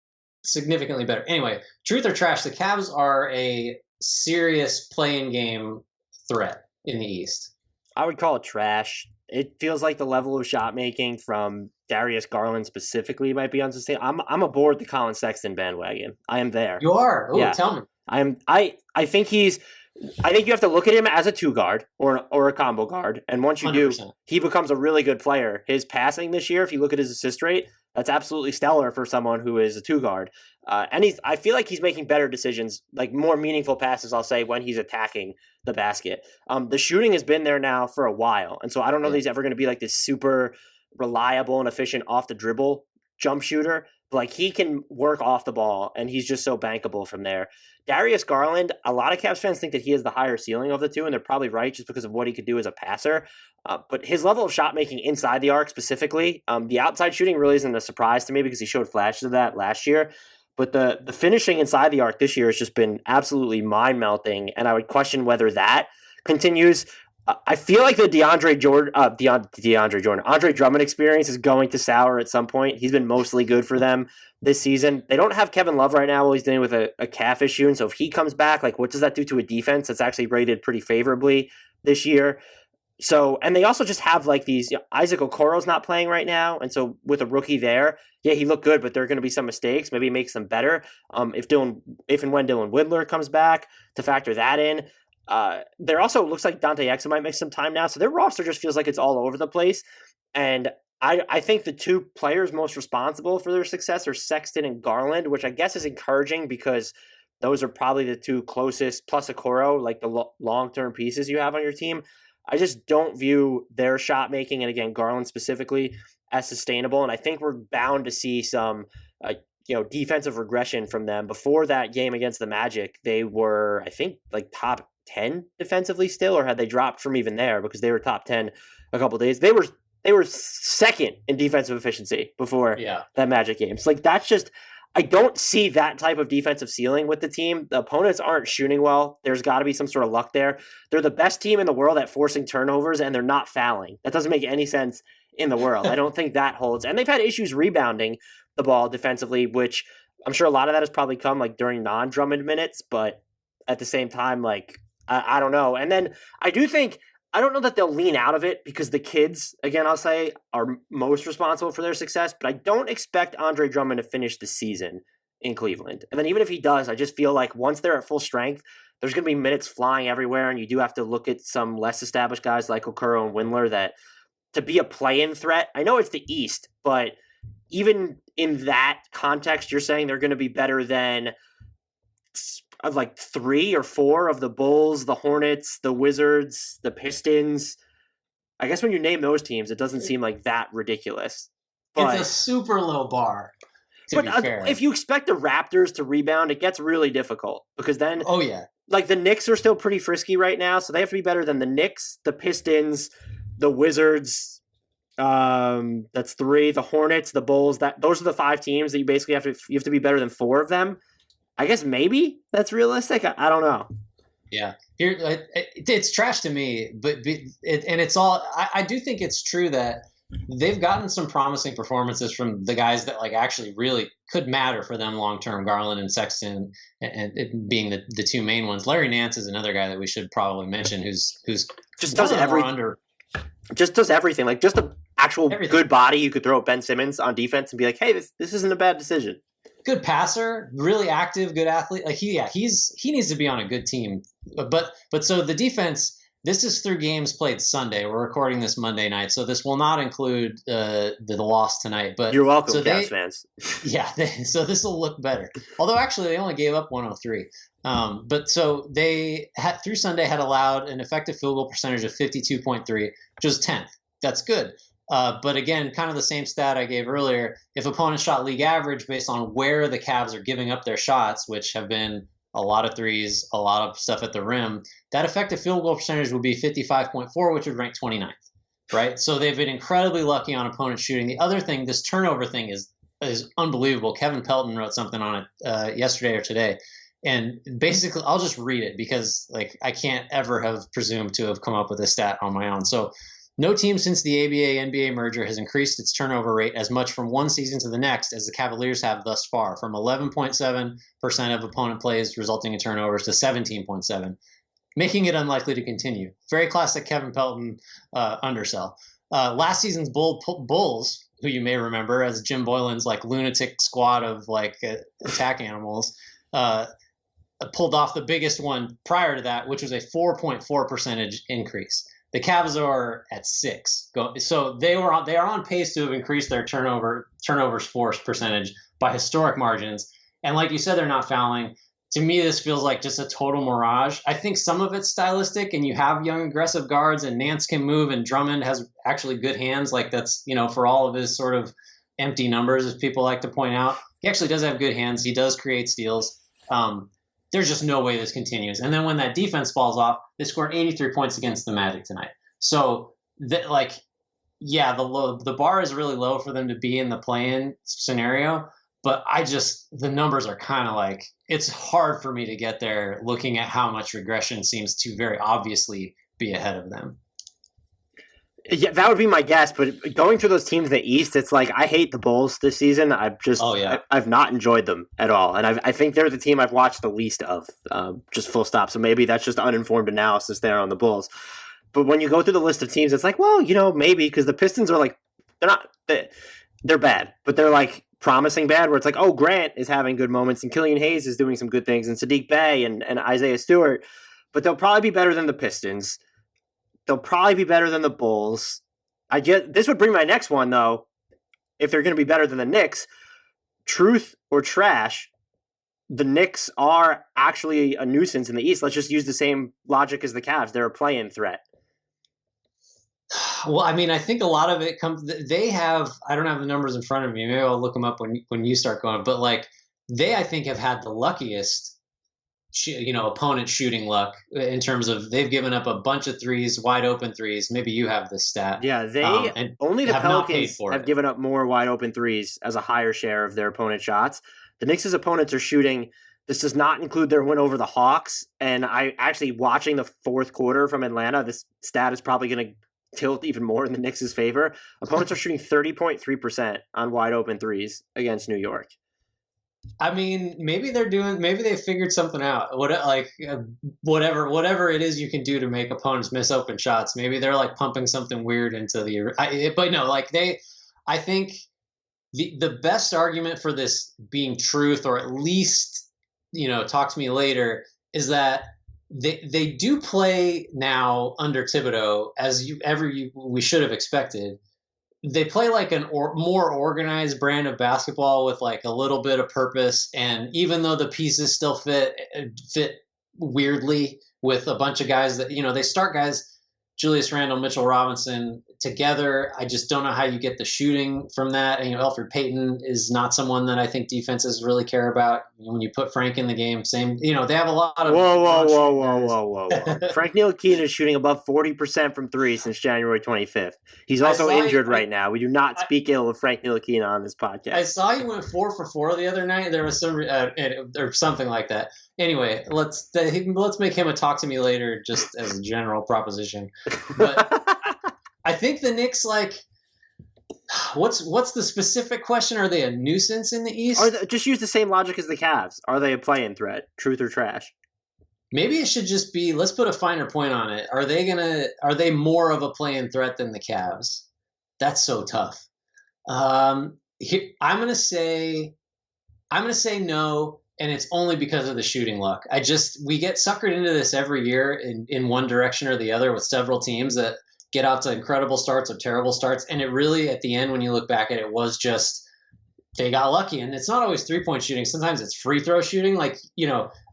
significantly better. Anyway, truth or trash, the Cavs are a serious play-in game threat in the East. I would call it trash. It feels like the level of shot making from Darius Garland specifically might be unsustainable. I'm aboard the Colin Sexton bandwagon. I am there. You are? Oh, yeah. Tell me. I think you have to look at him as a 2 guard or a combo guard. And once you 100%. Do, he becomes a really good player. His passing this year, if you look at his assist rate, that's absolutely stellar for someone who is a 2 guard. And I feel like he's making better decisions, like more meaningful passes, I'll say, when he's attacking the basket. The shooting has been there now for a while. And so I don't know that he's ever going to be like this super reliable and efficient off the dribble jump shooter. But like he can work off the ball and he's just so bankable from there. Darius Garland, a lot of Cavs fans think that he has the higher ceiling of the two, and they're probably right just because of what he could do as a passer. But his level of shot making inside the arc specifically, the outside shooting really isn't a surprise to me because he showed flashes of that last year. But the finishing inside the arc this year has just been absolutely mind-melting, and I would question whether that continues. I feel like the Andre Drummond experience is going to sour at some point. He's been mostly good for them this season. They don't have Kevin Love right now while he's dealing with a calf issue, and so if he comes back, like what does that do to a defense that's actually rated pretty favorably this year? So, and they also just have like these, Isaac Okoro's not playing right now, and so with a rookie there, yeah, he looked good, but there are going to be some mistakes. Maybe he makes them better. If and when Dylan Windler comes back, to factor that in. There also looks like Dante Exum might make some time now, so their roster just feels like it's all over the place. And I think the 2 players most responsible for their success are Sexton and Garland, which I guess is encouraging because those are probably the 2 closest, plus Okoro, like the long-term pieces you have on your team. I just don't view their shot making, and again, Garland specifically, as sustainable. And I think we're bound to see some defensive regression from them. Before that game against the Magic, they were, I think, like top 10 defensively still, or had they dropped from even there because they were top 10 a couple of days? They were second in defensive efficiency before that Magic game. So like that's just, I don't see that type of defensive ceiling with the team. The opponents aren't shooting well. There's got to be some sort of luck there. They're the best team in the world at forcing turnovers, and they're not fouling. That doesn't make any sense in the world. I don't think that holds. And they've had issues rebounding the ball defensively, which I'm sure a lot of that has probably come like during non-Drummond minutes, but at the same time, like, I don't know. And then I don't know that they'll lean out of it because the kids, again, I'll say, are most responsible for their success, but I don't expect Andre Drummond to finish the season in Cleveland. And then even if he does, I just feel like once they're at full strength, there's going to be minutes flying everywhere, and you do have to look at some less established guys like Okoro and Windler that to be a play-in threat. I know it's the East, but even in that context, you're saying they're going to be better than of like 3 or 4 of the Bulls, the Hornets, the Wizards, the Pistons. I guess when you name those teams, it doesn't seem like that ridiculous. But it's a super low bar. But if you expect the Raptors to rebound, it gets really difficult because then, like the Knicks are still pretty frisky right now, so they have to be better than the Knicks, the Pistons, the Wizards. That's 3. The Hornets, the Bulls. Those are the 5 teams that you basically have to be better than 4 of them. I guess maybe that's realistic. I don't know. Yeah, here it's trash to me, but it's all. I do think it's true that they've gotten some promising performances from the guys that like actually really could matter for them long term. Garland and Sexton, and it being the 2 main ones. Larry Nance is another guy that we should probably mention, who's just does everything. Just does everything. Like just an actual good body you could throw at Ben Simmons on defense and be like, hey, this isn't a bad decision. Good passer, really active, good athlete. Like he needs to be on a good team. But so the defense, This is through games played Sunday. We're recording this Monday night, so this will not include the loss tonight. But you're welcome, so Cavs fans. Yeah, so this will look better. Although actually, they only gave up 103. But so they had through Sunday had allowed an effective field goal percentage of 52.3, which is 10th. That's good. But again, kind of the same stat I gave earlier. If opponents shot league average based on where the Cavs are giving up their shots, which have been a lot of threes, a lot of stuff at the rim, that effective field goal percentage would be 55.4, which would rank 29th, right? So they've been incredibly lucky on opponents shooting. The other thing, this turnover thing is unbelievable. Kevin Pelton wrote something on it yesterday or today. And basically, I'll just read it because I can't ever have presumed to have come up with this stat on my own. So no team since the ABA-NBA merger has increased its turnover rate as much from one season to the next as the Cavaliers have thus far, from 11.7% of opponent plays resulting in turnovers to 17.7%, making it unlikely to continue. Very classic Kevin Pelton undersell. Last season's Bulls, who you may remember as Jim Boylan's lunatic squad of attack animals, pulled off the biggest one prior to that, which was a 4.4% increase. The Cavs are at 6. So they are on pace to have increased their turnovers forced percentage by historic margins. And like you said, they're not fouling. To me, this feels like just a total mirage. I think some of it's stylistic, and you have young aggressive guards, and Nance can move, and Drummond has actually good hands. That's, for all of his sort of empty numbers, as people like to point out. He actually does have good hands. He does create steals. There's just no way this continues. And then when that defense falls off, they scored 83 points against the Magic tonight. So, the bar is really low for them to be in the play-in scenario. But the numbers are kind of it's hard for me to get there looking at how much regression seems to very obviously be ahead of them. Yeah, that would be my guess. But going through those teams in the East, it's I hate the Bulls this season. I've not enjoyed them at all. And I think they're the team I've watched the least of, just full stop. So maybe that's just uninformed analysis there on the Bulls. But when you go through the list of teams, it's maybe because the Pistons are they're bad, but they're promising bad, where it's Grant is having good moments and Killian Hayes is doing some good things and Sadiq Bey and Isaiah Stewart, but they'll probably be better than the Pistons. They'll probably be better than the Bulls. This would bring my next one, though. If they're going to be better than the Knicks, truth or trash, the Knicks are actually a nuisance in the East. Let's just use the same logic as the Cavs. They're a play-in threat. Well, I think a lot of it comes. They have. I don't have the numbers in front of me. Maybe I'll look them up when you start going. But they, I think, have had the luckiest, opponent shooting luck in terms of they've given up a bunch of threes, wide open threes. Maybe you have this stat. Yeah, only the Pelicans have given up more wide open threes as a higher share of their opponent shots. The Knicks' opponents are shooting. This does not include their win over the Hawks. And I actually watching the fourth quarter from Atlanta, this stat is probably going to tilt even more in the Knicks' favor. Opponents are shooting 30.3% on wide open threes against New York. Maybe they figured something out. Whatever it is you can do to make opponents miss open shots. Maybe they're pumping something weird into I think the best argument for this being truth, or at least, talk to me later, is that they do play now under Thibodeau as we should have expected. They play more organized brand of basketball with a little bit of purpose. And even though the pieces still fit weirdly with a bunch of guys that, they start guys, Julius Randle, Mitchell Robinson together. I just don't know how you get the shooting from that. And, Elfrid Payton is not someone that I think defenses really care about. When you put Frank in the game, same, they have a lot of. Whoa. Frank Ntilikina is shooting above 40% from three since January 25th. He's also injured right now. We do not speak ill of Frank Ntilikina on this podcast. I saw he went 4 for 4 the other night. There was some or something like that. Anyway, let's make him a talk to me later, just as a general proposition. But I think the Knicks, what's the specific question? Are they a nuisance in the East? Just use the same logic as the Cavs. Are they a play-in threat? Truth or trash? Maybe it should just be. Let's put a finer point on it. Are they more of a play-in threat than the Cavs? That's so tough. I'm gonna say no. and it's only because of the shooting luck. We get suckered into this every year in one direction or the other with several teams that get out to incredible starts or terrible starts. And it really, at the end, when you look back at it, was just they got lucky. And it's not always 3-point shooting. Sometimes it's free throw shooting. Like,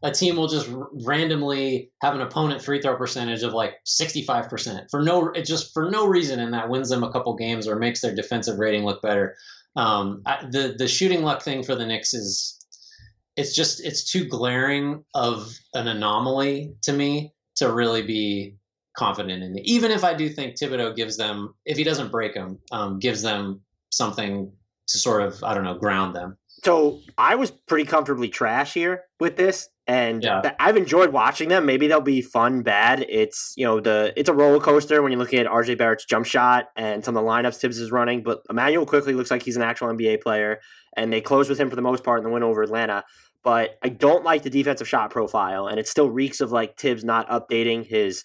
a team will just randomly have an opponent free throw percentage of like 65% for no reason. And that wins them a couple games or makes their defensive rating look better. The shooting luck thing for the Knicks it's too glaring of an anomaly to me to really be confident in it. Even if I do think Thibodeau gives them, if he doesn't break them, gives them something to sort of, I don't know, ground them. So I was pretty comfortably trash here with this, and yeah. I've enjoyed watching them. Maybe they'll be fun, bad. It's it's a roller coaster when you look at RJ Barrett's jump shot and some of the lineups Tibbs is running. But Emmanuel quickly looks like he's an actual NBA player, and they closed with him for the most part in the win over Atlanta. But I don't like the defensive shot profile, and it still reeks of like Tibbs not updating his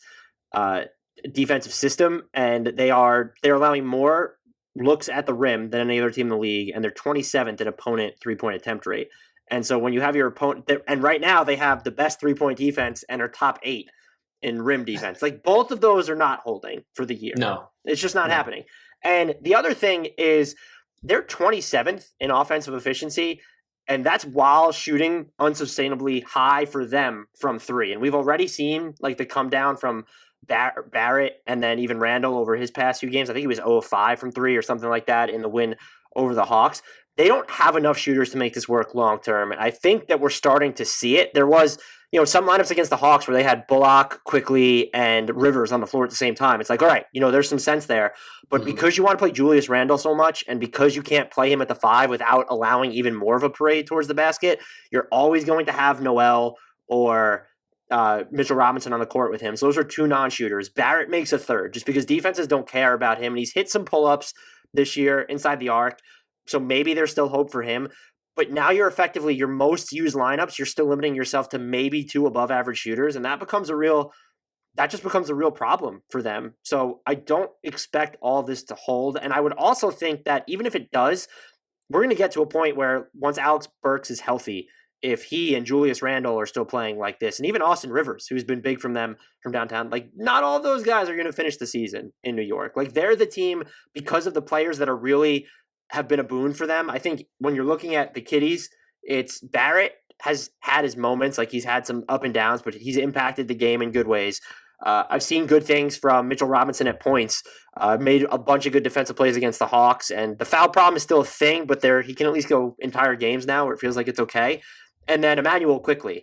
defensive system, and they're allowing more looks at the rim than any other team in the league, and they're 27th in opponent 3-point attempt rate. And so when you have your opponent, and right now they have the best 3-point defense and are top 8 in rim defense. Like both of those are not holding for the year. No, it's just not happening. And the other thing is they're 27th in offensive efficiency, and that's while shooting unsustainably high for them from 3. And we've already seen like the come down from Barrett and then even Randall over his past few games. I think he was 0-5 from 3 or something like that in the win over the Hawks. They don't have enough shooters to make this work long term, and I think that we're starting to see it. There was, some lineups against the Hawks where they had Bullock, Quickly, and Rivers on the floor at the same time. It's like, all right, there's some sense there, but because you want to play Julius Randle so much, and because you can't play him at the 5 without allowing even more of a parade towards the basket, you're always going to have Noel or Mitchell Robinson on the court with him. So those are 2 non-shooters. Barrett makes a third just because defenses don't care about him. And he's hit some pull-ups this year inside the arc. So maybe there's still hope for him. But now you're effectively your most used lineups. You're still limiting yourself to maybe 2 above average shooters. And that just becomes a real problem for them. So I don't expect all of this to hold. And I would also think that even if it does, we're going to get to a point where once Alex Burks is healthy, if he and Julius Randle are still playing like this, and even Austin Rivers, who's been big from them from downtown, like not all of those guys are going to finish the season in New York. Like they're the team because of the players that are really have been a boon for them. I think when you're looking at the Kitties, it's Barrett has had his moments, like he's had some up and downs, but he's impacted the game in good ways. I've seen good things from Mitchell Robinson at points, made a bunch of good defensive plays against the Hawks, and the foul problem is still a thing, but he can at least go entire games now where it feels like it's okay. And then Emmanuel quickly.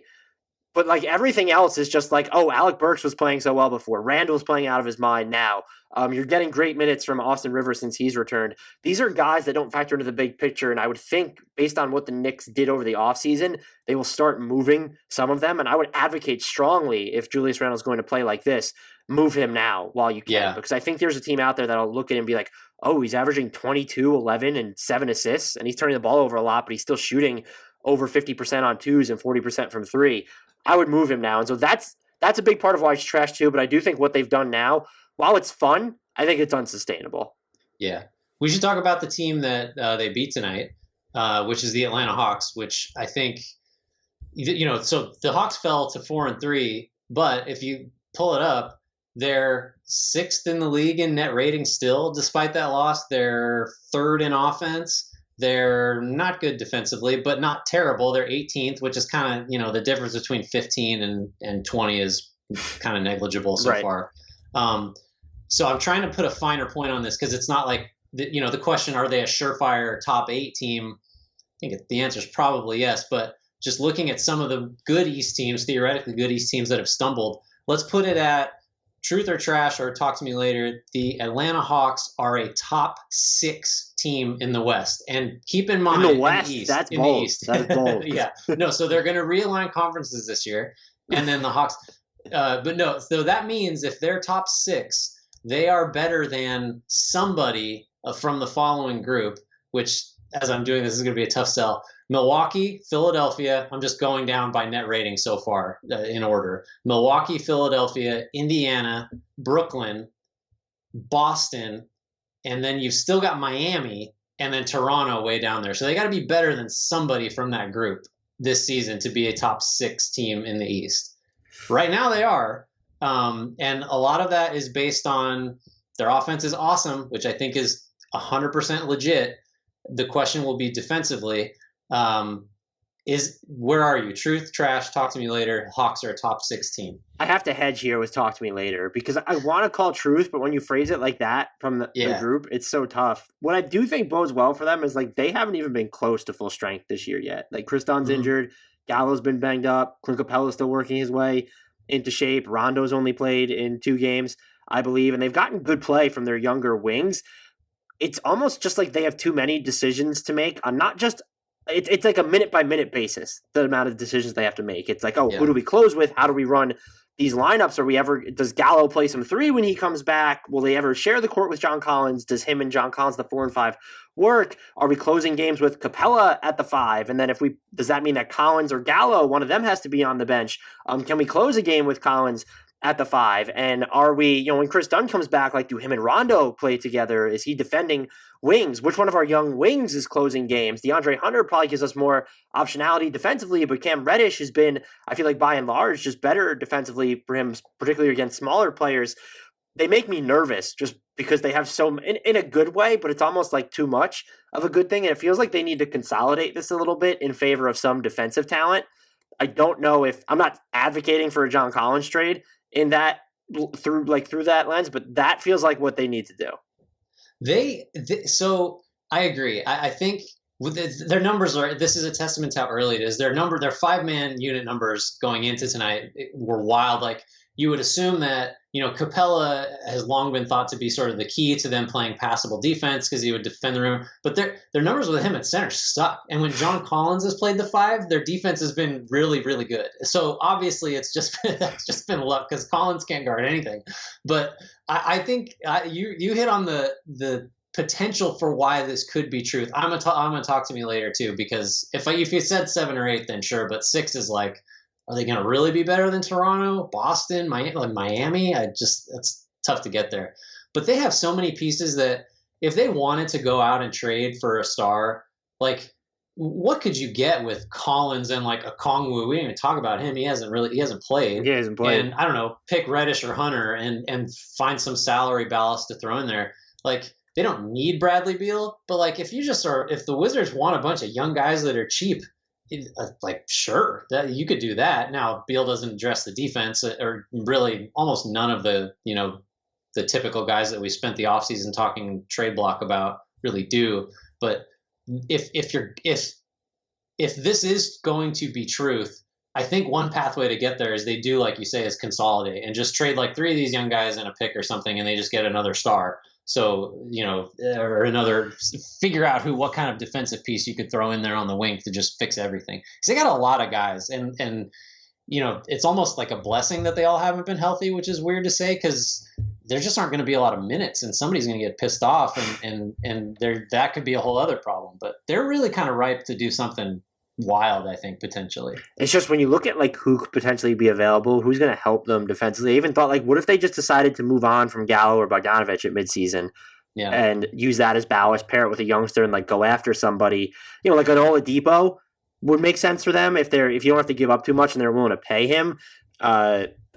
But like everything else is just like, oh, Alec Burks was playing so well before. Randall's playing out of his mind now. You're getting great minutes from Austin Rivers since he's returned. These are guys that don't factor into the big picture. And I would think based on what the Knicks did over the offseason, they will start moving some of them. And I would advocate strongly if Julius Randle's going to play like this, move him now while you can. Yeah. Because I think there's a team out there that'll look at it and be like, oh, he's averaging 22, 11, and 7 assists. And he's turning the ball over a lot, but he's still shooting over 50% on 2s and 40% from 3. I would move him now. And so that's a big part of why it's trash too. But I do think what they've done now, while it's fun, I think it's unsustainable. Yeah. We should talk about the team that they beat tonight, which is the Atlanta Hawks, which I think, so the Hawks fell to 4-3, but if you pull it up, they're 6th in the league in net rating still. Despite that loss, they're 3rd in offense. They're not good defensively, but not terrible. They're 18th, which is kind of, the difference between 15 and 20 is kind of negligible so far. So I'm trying to put a finer point on this because it's not like, the question, are they a surefire top 8 team? I think the answer is probably yes, but just looking at some of the good East teams, theoretically good East teams that have stumbled, let's put it at truth or trash or talk to me later. The Atlanta Hawks are a top 6 team in the West. And keep in mind, in the West, in the East, that's in bold. the East. That's bold. Yeah. No, so they're going to realign conferences this year. And then the Hawks, but no, so that means if they're top 6, they are better than somebody from the following group, which as I'm doing this is going to be a tough sell. Milwaukee, Philadelphia. I'm just going down by net rating so far in order. Milwaukee, Philadelphia, Indiana, Brooklyn, Boston, and then you've still got Miami and then Toronto way down there. So they got to be better than somebody from that group. this season to be a top 6 team in the East. Right now they are. And a lot of that is based on their offense is awesome, which I think is 100% legit. The question will be defensively. Where are you? Truth, trash, talk to me later. Hawks are a top 6 team. I have to hedge here with talk to me later because I want to call truth, but when you phrase it like that from the group, it's so tough. What I do think bodes well for them is like they haven't even been close to full strength this year yet. Like Chris Dunn's injured, Gallo's been banged up, Clint Capella's still working his way into shape. Rondo's only played in 2 games, I believe, and they've gotten good play from their younger wings. It's almost just like they have too many decisions to make on not just it's like a minute by minute basis, the amount of decisions they have to make. It's like, who do we close with? How do we run these lineups? Does Gallo play some 3 when he comes back? Will they ever share the court with John Collins? Does him and John Collins, the 4 and 5, work? Are we closing games with Capella at the 5? And then does that mean that Collins or Gallo, one of them has to be on the bench? Can we close a game with Collins at the 5? And are we, when Chris Dunn comes back, like do him and Rondo play together? Is he defending wings? Which one of our young wings is closing games? DeAndre Hunter probably gives us more optionality defensively, but Cam Reddish has been, I feel like by and large, just better defensively for him, particularly against smaller players. They make me nervous just because they have in a good way, but it's almost like too much of a good thing. And it feels like they need to consolidate this a little bit in favor of some defensive talent. I don't know I'm not advocating for a John Collins trade in that through that lens, but that feels like what they need to do. So I agree. I think with their numbers this is a testament to how early it is. Their 5-man unit numbers going into tonight were wild. Like you would assume that, Capella has long been thought to be sort of the key to them playing passable defense because he would defend the rim, but their numbers with him at center suck. And when John Collins has played the 5, their defense has been really, really good. So obviously that's just been luck because Collins can't guard anything. But I think you hit on the potential for why this could be truth. I'm gonna talk to me later too, because if you said 7 or 8, then sure, but 6 is like, are they going to really be better than Toronto, Boston, Miami? It's tough to get there. But they have so many pieces that if they wanted to go out and trade for a star, like what could you get with Collins and like a Kongwu? We didn't even talk about him. He hasn't played. Yeah, he hasn't played. And I don't know, pick Reddish or Hunter and find some salary ballast to throw in there. Like they don't need Bradley Beal, but like if the Wizards want a bunch of young guys that are cheap, like sure that you could do that. Now Beal doesn't address the defense or really almost none of the the typical guys that we spent the offseason talking trade block about really do. But if this is going to be truth, I think one pathway to get there is they do, like you say, is consolidate and just trade like 3 of these young guys and a pick or something, and they just get another star. So, or another, figure out what kind of defensive piece you could throw in there on the wing to just fix everything. Because they got a lot of guys, and it's almost like a blessing that they all haven't been healthy, which is weird to say because there just aren't going to be a lot of minutes, and somebody's going to get pissed off, and that could be a whole other problem. But they're really kind of ripe to do something wild, I think, potentially. It's just when you look at like who could potentially be available, who's going to help them defensively. I even thought like, what if they just decided to move on from Gallo or Bogdanovich at midseason, and use that as ballast, pair it with a youngster, and like go after somebody, like an Oladipo would make sense for them if you don't have to give up too much and they're willing to pay him.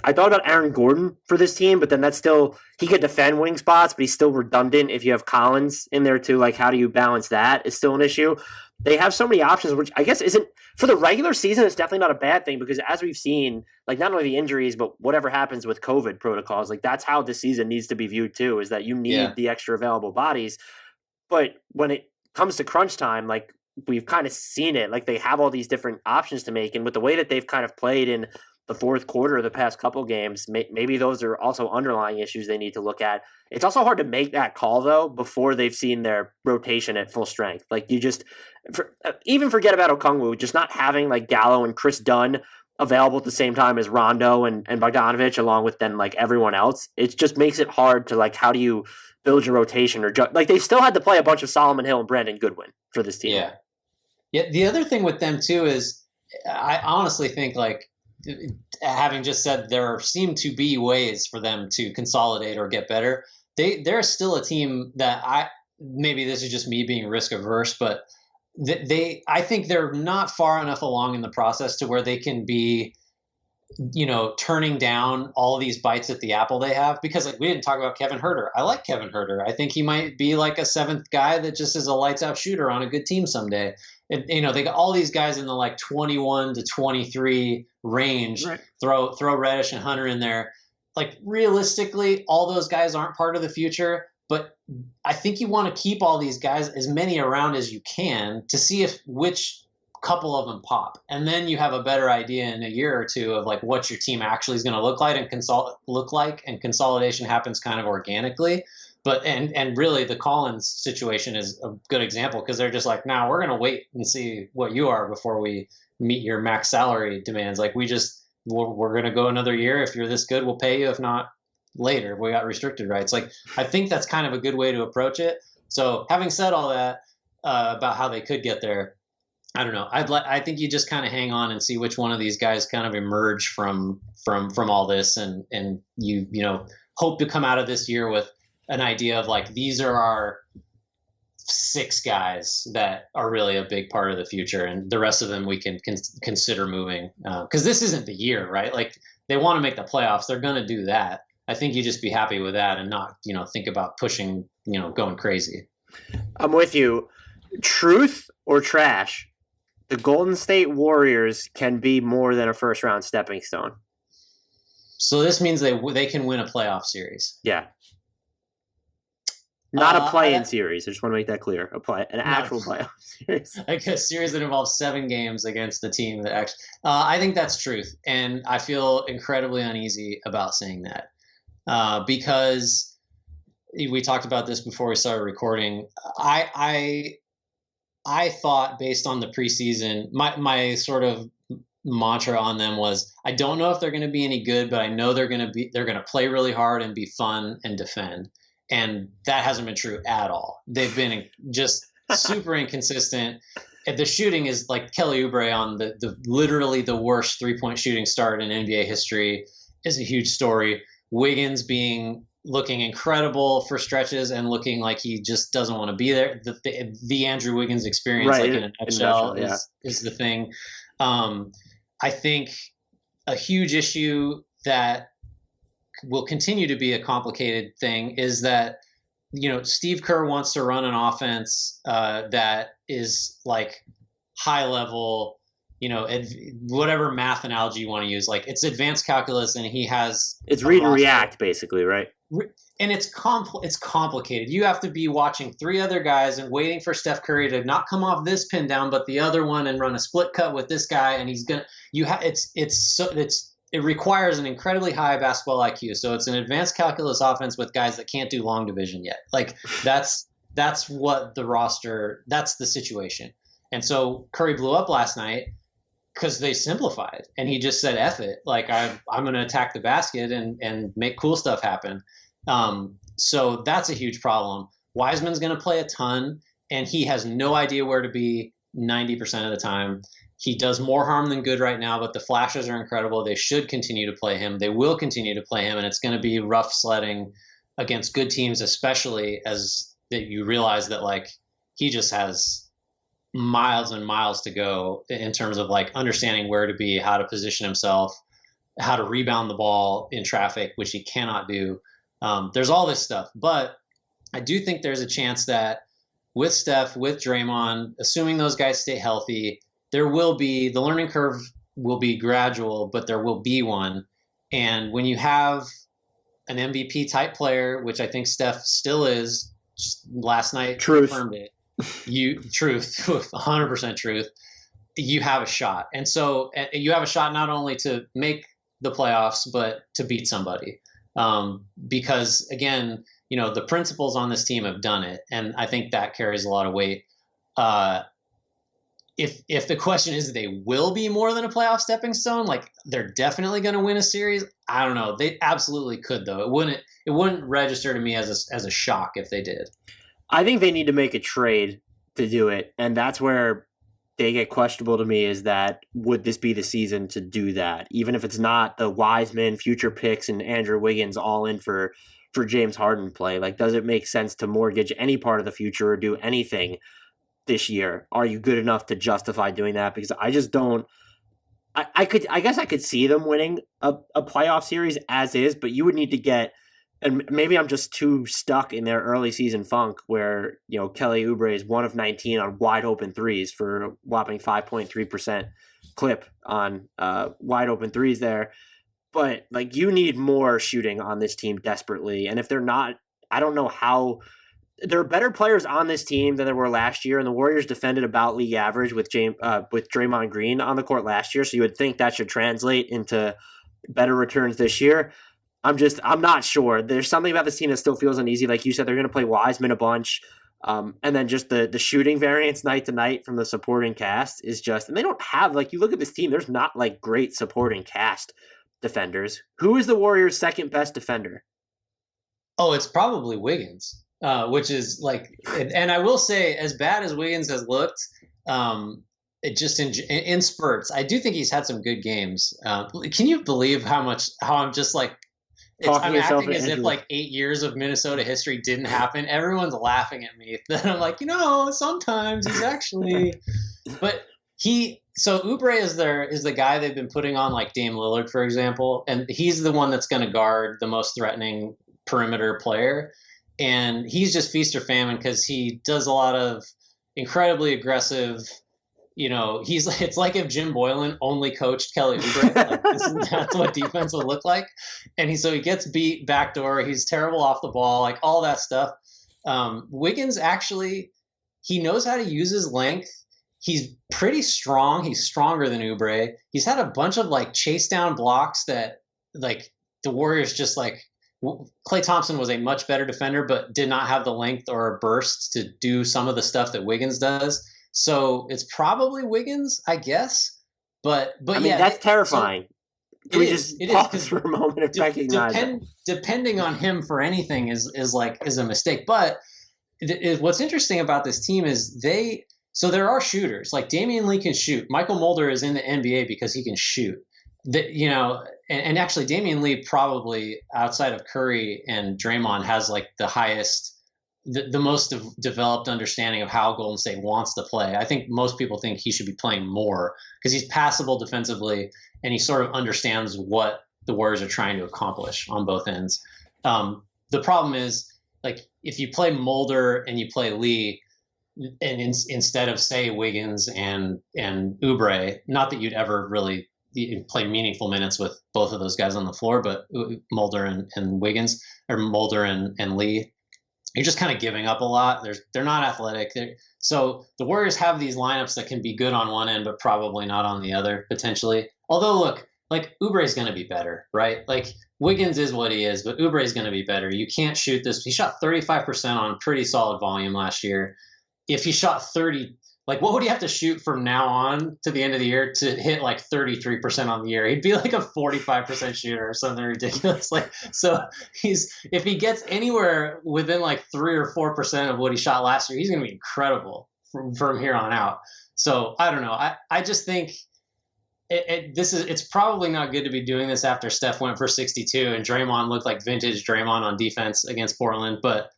I thought about Aaron Gordon for this team, but then that's still, he could defend wing spots, but he's still redundant if you have Collins in there too. Like, how do you balance that is still an issue. They have so many options, which I guess isn't, for the regular season, it's definitely not a bad thing because as we've seen, like not only the injuries, but whatever happens with COVID protocols, like that's how this season needs to be viewed too, is that you need the extra available bodies. But when it comes to crunch time, like we've kind of seen it, like they have all these different options to make. And with the way that they've kind of played in the fourth quarter of the past couple games, maybe those are also underlying issues they need to look at. It's also hard to make that call though before they've seen their rotation at full strength. Like you just even forget about Okongwu, just not having like Gallo and Chris Dunn available at the same time as Rondo and Bogdanovich, along with then like everyone else. It just makes it hard to like, how do you build your rotation like they still had to play a bunch of Solomon Hill and Brandon Goodwin for this team. Yeah. The other thing with them too is I honestly think, like, having just said there seem to be ways for them to consolidate or get better, they're still a team that maybe this is just me being risk averse, but I think they're not far enough along in the process to where they can be, turning down all these bites at the apple they have, because like we didn't talk about Kevin Huerter. I like Kevin Huerter. I think he might be like a seventh guy that just is a lights out shooter on a good team someday. And, they got all these guys in the like 21 to 23 range. Right. Throw Reddish and Hunter in there. Like realistically, all those guys aren't part of the future, but I think you want to keep all these guys, as many around as you can, to see which couple of them pop, and then you have a better idea in a year or two of like what your team actually is going to look like, and consolidation happens kind of organically. But and really the Collins situation is a good example, because they're just like, we're going to wait and see what you are before we meet your max salary demands. Like we're going to go another year. If you're this good, we'll pay you. If not, later. We got restricted rights. Like I think that's kind of a good way to approach it. So having said all that about how they could get there, I don't know. I think you just kind of hang on and see which one of these guys kind of emerge from all this, and you hope to come out of this year with an idea of like, these are our 6 guys that are really a big part of the future, and the rest of them we can consider moving, because this isn't the year, right? Like they want to make the playoffs, they're going to do that. I think you just be happy with that and not think about pushing, going crazy. I'm with you. Truth or trash? The Golden State Warriors can be more than a first-round stepping stone. So this means they can win a playoff series. Yeah. Not a play-in series. I just want to make that clear. An actual playoff series. Like a series that involves 7 games against a team that actually. I think that's truth, and I feel incredibly uneasy about saying that because we talked about this before we started recording. I thought, based on the preseason, my sort of mantra on them was, I don't know if they're going to be any good, but I know they're going to play really hard and be fun and defend. And that hasn't been true at all. They've been just super inconsistent. The shooting is like Kelly Oubre on the literally the worst 3-point shooting start in NBA history is a huge story. Wiggins looking incredible for stretches and looking like he just doesn't want to be there. The Andrew Wiggins experience, right, like in a nutshell, is the thing. I think a huge issue that will continue to be a complicated thing is that, Steve Kerr wants to run an offense that is like high level, whatever math analogy you want to use, like it's advanced calculus, and it's read and react basically, right? And it's complicated. You have to be watching 3 other guys and waiting for Steph Curry to not come off this pin down, but the other one, and run a split cut with this guy. And it requires an incredibly high basketball IQ. So it's an advanced calculus offense with guys that can't do long division yet. Like that's what the roster, that's the situation. And so Curry blew up last night because they simplified, and he just said, F it. Like I'm going to attack the basket and make cool stuff happen. So that's a huge problem. Wiseman's going to play a ton, and he has no idea where to be 90% of the time. He does more harm than good right now, but the flashes are incredible. They should continue to play him. They will continue to play him, and it's going to be rough sledding against good teams, especially as that you realize that like he just has miles and miles to go in terms of like understanding where to be, how to position himself, how to rebound the ball in traffic, which he cannot do. There's all this stuff, but I do think there's a chance that with Steph, with Draymond, assuming those guys stay healthy, the learning curve will be gradual, but there will be one. And when you have an MVP type player, which I think Steph still is, last night confirmed it. 100% truth. You have a shot. And so you have a shot not only to make the playoffs, but to beat somebody. Because again, the principals on this team have done it. And I think that carries a lot of weight. If the question is they will be more than a playoff stepping stone, like they're definitely going to win a series, I don't know. They absolutely could, though. It wouldn't register to me as a shock if they did. I think they need to make a trade to do it, and that's where they get questionable to me, is that would this be the season to do that? Even if it's not the Wiseman, future picks, and Andrew Wiggins all in for James Harden play, like does it make sense to mortgage any part of the future or do anything this year. Are you good enough to justify doing that? Because I just don't. I guess I could see them winning a playoff series as is, but you would need to get, and maybe I'm just too stuck in their early season funk where, Kelly Oubre is 1 of 19 on wide open threes for a whopping 5.3% clip on wide open threes there. But like, you need more shooting on this team desperately. And if they're not, I don't know how. There are better players on this team than there were last year, and the Warriors defended about league average with Draymond Green on the court last year. So you would think that should translate into better returns this year. I'm not sure. There's something about this team that still feels uneasy. Like you said, they're going to play Wiseman a bunch, and then just the shooting variance night to night from the supporting cast is just. And they don't have, like, you look at this team. There's not like great supporting cast defenders. Who is the Warriors' second best defender? Oh, it's probably Wiggins. Which is like, and I will say, as bad as Wiggins has looked, it just in spurts, I do think he's had some good games. Can you believe how I'm just like, I'm acting as if like 8 years of Minnesota history didn't happen. Everyone's laughing at me. Then I'm like, sometimes he's actually, but so Oubre is the guy they've been putting on like Dame Lillard, for example, and he's the one that's going to guard the most threatening perimeter player. And he's just feast or famine because he does a lot of incredibly aggressive, it's like if Jim Boylan only coached Kelly Oubre. That's what defense would look like. And he gets beat backdoor. He's terrible off the ball, like all that stuff. Wiggins actually, he knows how to use his length. He's pretty strong. He's stronger than Oubre. He's had a bunch of like chase down blocks that like the Warriors just like, Klay Thompson was a much better defender, but did not have the length or bursts to do some of the stuff that Wiggins does. So it's probably Wiggins, I guess. But I mean, that's terrifying. So it is for a moment and recognize depending on him for anything is a mistake. But what's interesting about this team is there are shooters. Like Damian Lee can shoot. Michael Mulder is in the NBA because he can shoot. And actually Damian Lee probably outside of Curry and Draymond has like the highest, the most developed understanding of how Golden State wants to play. I think most people think he should be playing more because he's passable defensively and he sort of understands what the Warriors are trying to accomplish on both ends. The problem is, like, if you play Mulder and you play Lee, and instead of say Wiggins and Oubre, not that you'd ever really play meaningful minutes with both of those guys on the floor, but Mulder and Wiggins, or Mulder and Lee, you're just kind of giving up a lot. They're not athletic. So the Warriors have these lineups that can be good on one end, but probably not on the other, potentially. Although, look, like, Oubre is going to be better, right? Like, Wiggins is what he is, but Oubre is going to be better. You can't shoot this. He shot 35% on pretty solid volume last year. If he shot 30, like, what would he have to shoot from now on to the end of the year to hit like 33% on the year? He'd be like a 45% shooter or something ridiculous. Like, so if he gets anywhere within like 3 or 4% of what he shot last year, he's going to be incredible from here on out. So I don't know. I just think it's probably not good to be doing this after Steph went for 62 and Draymond looked like vintage Draymond on defense against Portland, but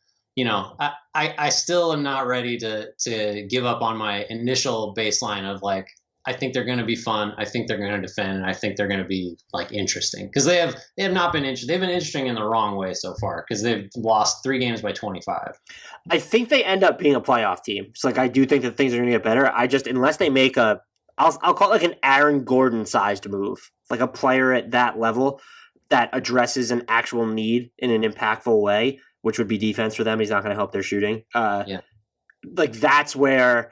I still am not ready to give up on my initial baseline of like, I think they're going to be fun. I think they're going to defend. And I think they're going to be like interesting because they have not been interesting. They've been interesting in the wrong way so far because they've lost 3 games by 25. I think they end up being a playoff team. It's like, I do think that things are going to get better. Unless they make I'll call it like an Aaron Gordon sized move, like a player at that level that addresses an actual need in an impactful way, which would be defense for them. He's not going to help their shooting. Like, that's where